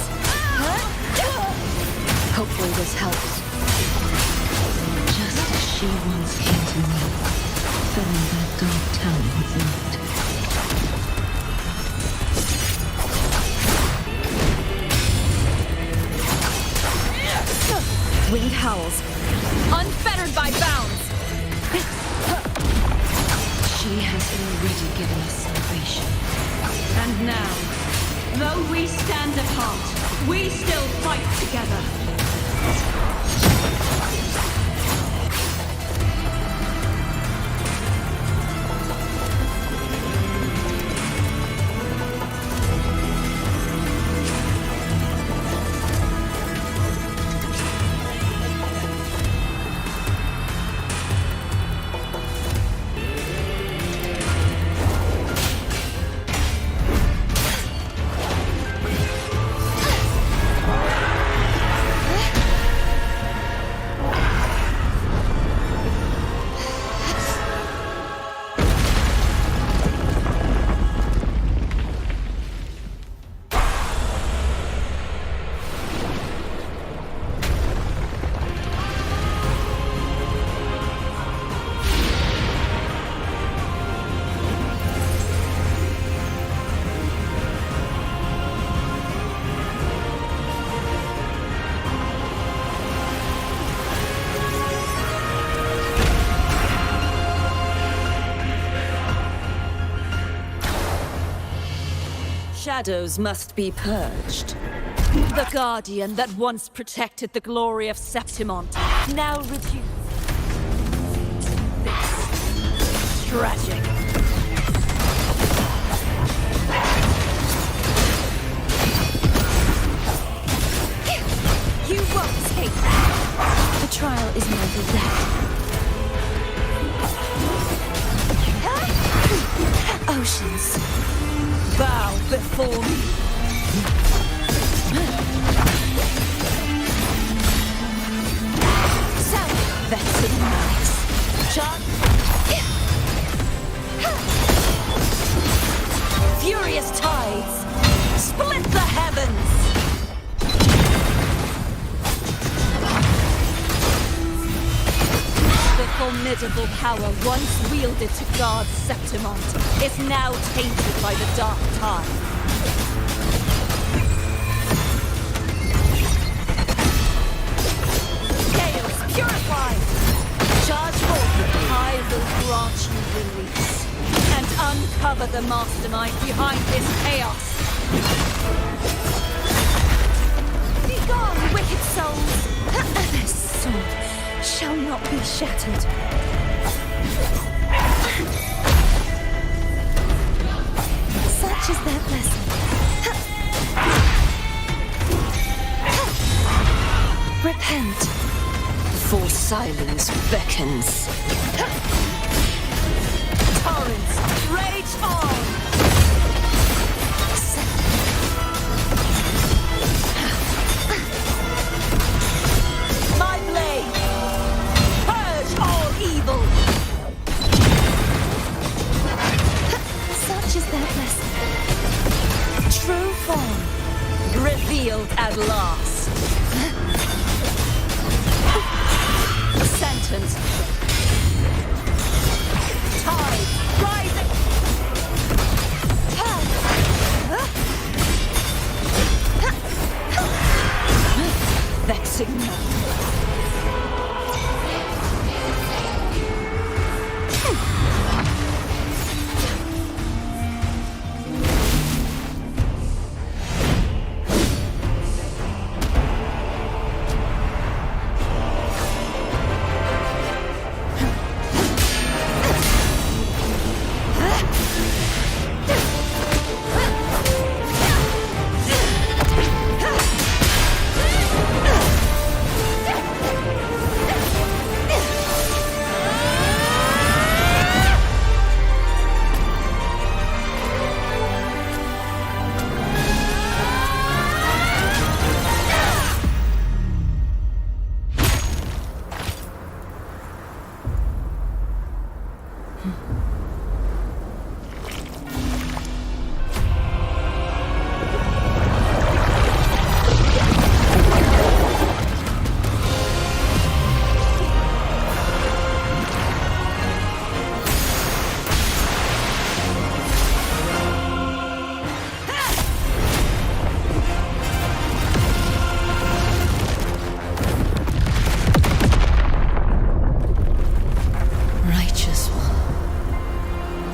Hopefully this helps. Just as she once came to me, filling that dark town with light. Wind howls. Unfettered by bounds. She has already given us salvation. And now, though we stand apart, we still fight together. Shadows must be purged. The Guardian that once protected the glory of Septimont, now reduced. This tragic. You won't escape. The trial is never yet. Oceans, bow before me. Furious tides, split the heavens! The formidable power once wielded to guard Septimont is now tainted by the dark tide. Chaos purified! Charge forth, I will grant you release and uncover the mastermind behind this chaos. Begone, wicked souls! This sword shall not be shattered. Such is their blessing. Repent, for silence beckons. Torrents, rage on! My blade, purge all evil! Such is their blessing. True form, revealed at last. Sentence. Tide, rising! Vexing no.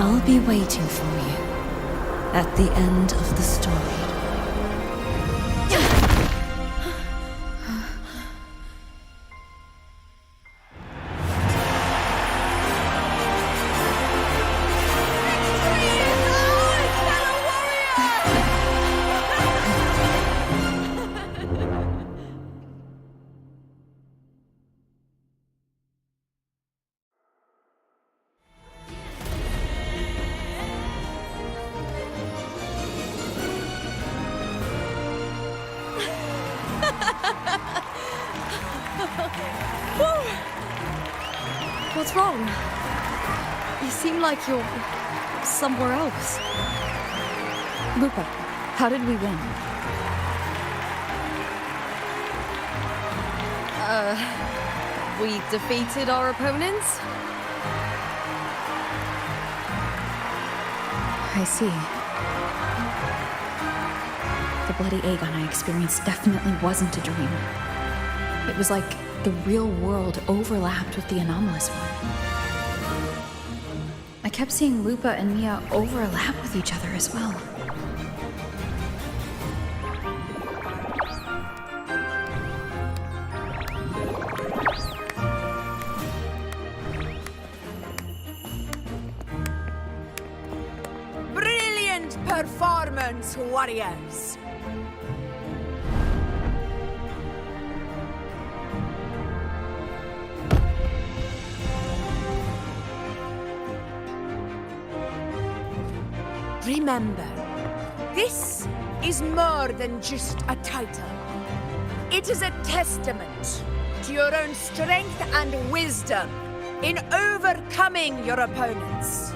I'll be waiting for you at the end of the story. What's wrong? You seem like you're somewhere else. Lupa, how did we win? We defeated our opponents? I see. The bloody Aegon I experienced definitely wasn't a dream. It was like the real world overlapped with the anomalous one. I kept seeing Lupa and Mia overlap with each other as well. Brilliant performance, warriors! Remember, this is more than just a title. It is a testament to your own strength and wisdom. in overcoming your opponents.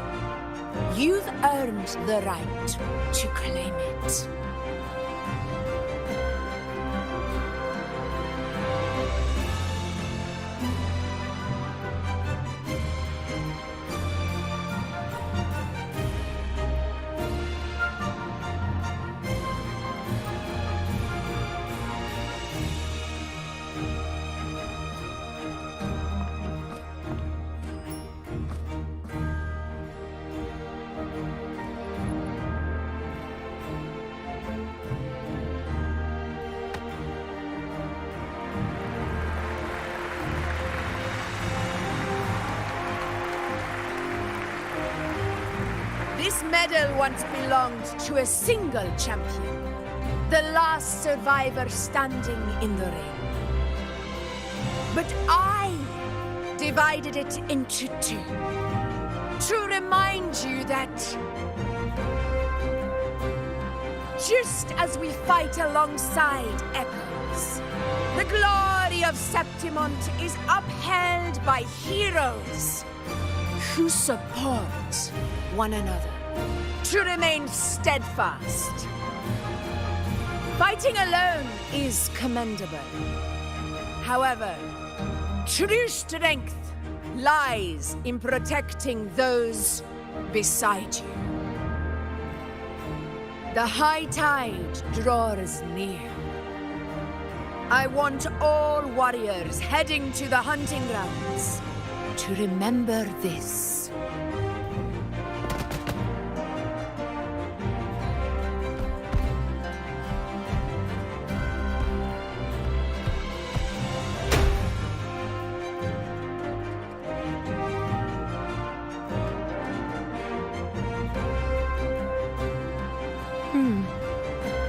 You've earned the right to claim it. This medal once belonged to a single champion, the last survivor standing in the ring. But I divided it into two, to remind you that just as we fight alongside echoes, the glory of Septimont is upheld by heroes who support one another, to remain steadfast. Fighting alone is commendable. However, true strength lies in protecting those beside you. The high tide draws near. I want all warriors heading to the hunting grounds to remember this.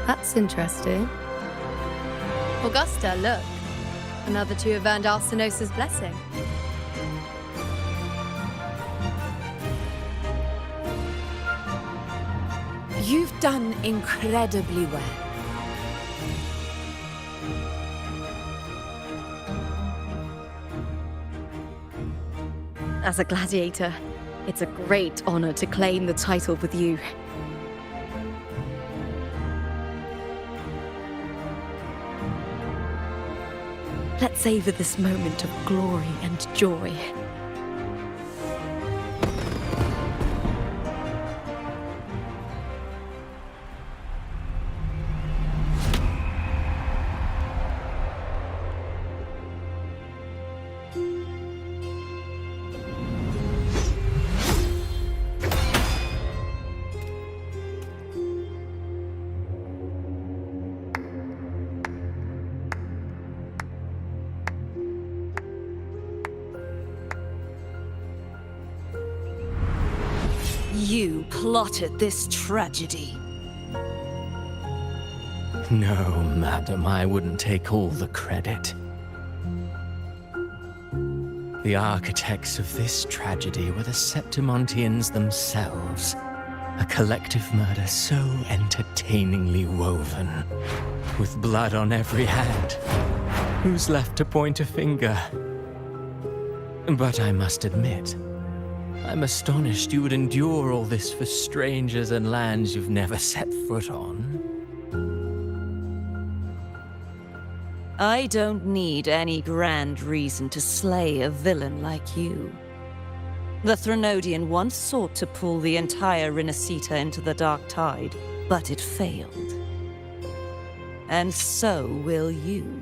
That's interesting. Augusta, look. Another two have earned Arsenosa's blessing. You've done incredibly well. As a gladiator, it's a great honor to claim the title with you. Let's savor this moment of glory and joy. You plotted this tragedy. No, madam, I wouldn't take all the credit. The architects of this tragedy were the Septimontians themselves. A collective murder so entertainingly woven, with blood on every hand. Who's left to point a finger? But I must admit, I'm astonished you would endure all this for strangers and lands you've never set foot on. I don't need any grand reason to slay a villain like you. The Threnodian once sought to pull the entire Rinascita into the Dark Tide, but it failed. And so will you.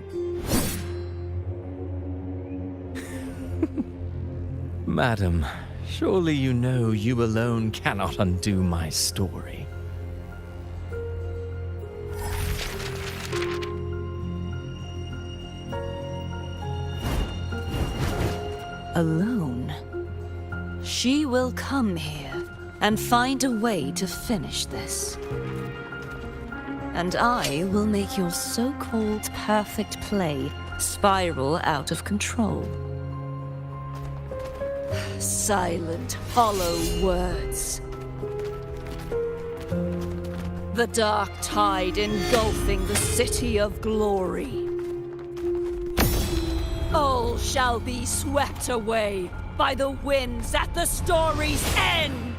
Madam, surely you know you alone cannot undo my story. Alone. She will come here and find a way to finish this. And I will make your so-called perfect play spiral out of control. Silent, hollow words. The dark tide engulfing the city of glory. all shall be swept away by the winds at the story's end!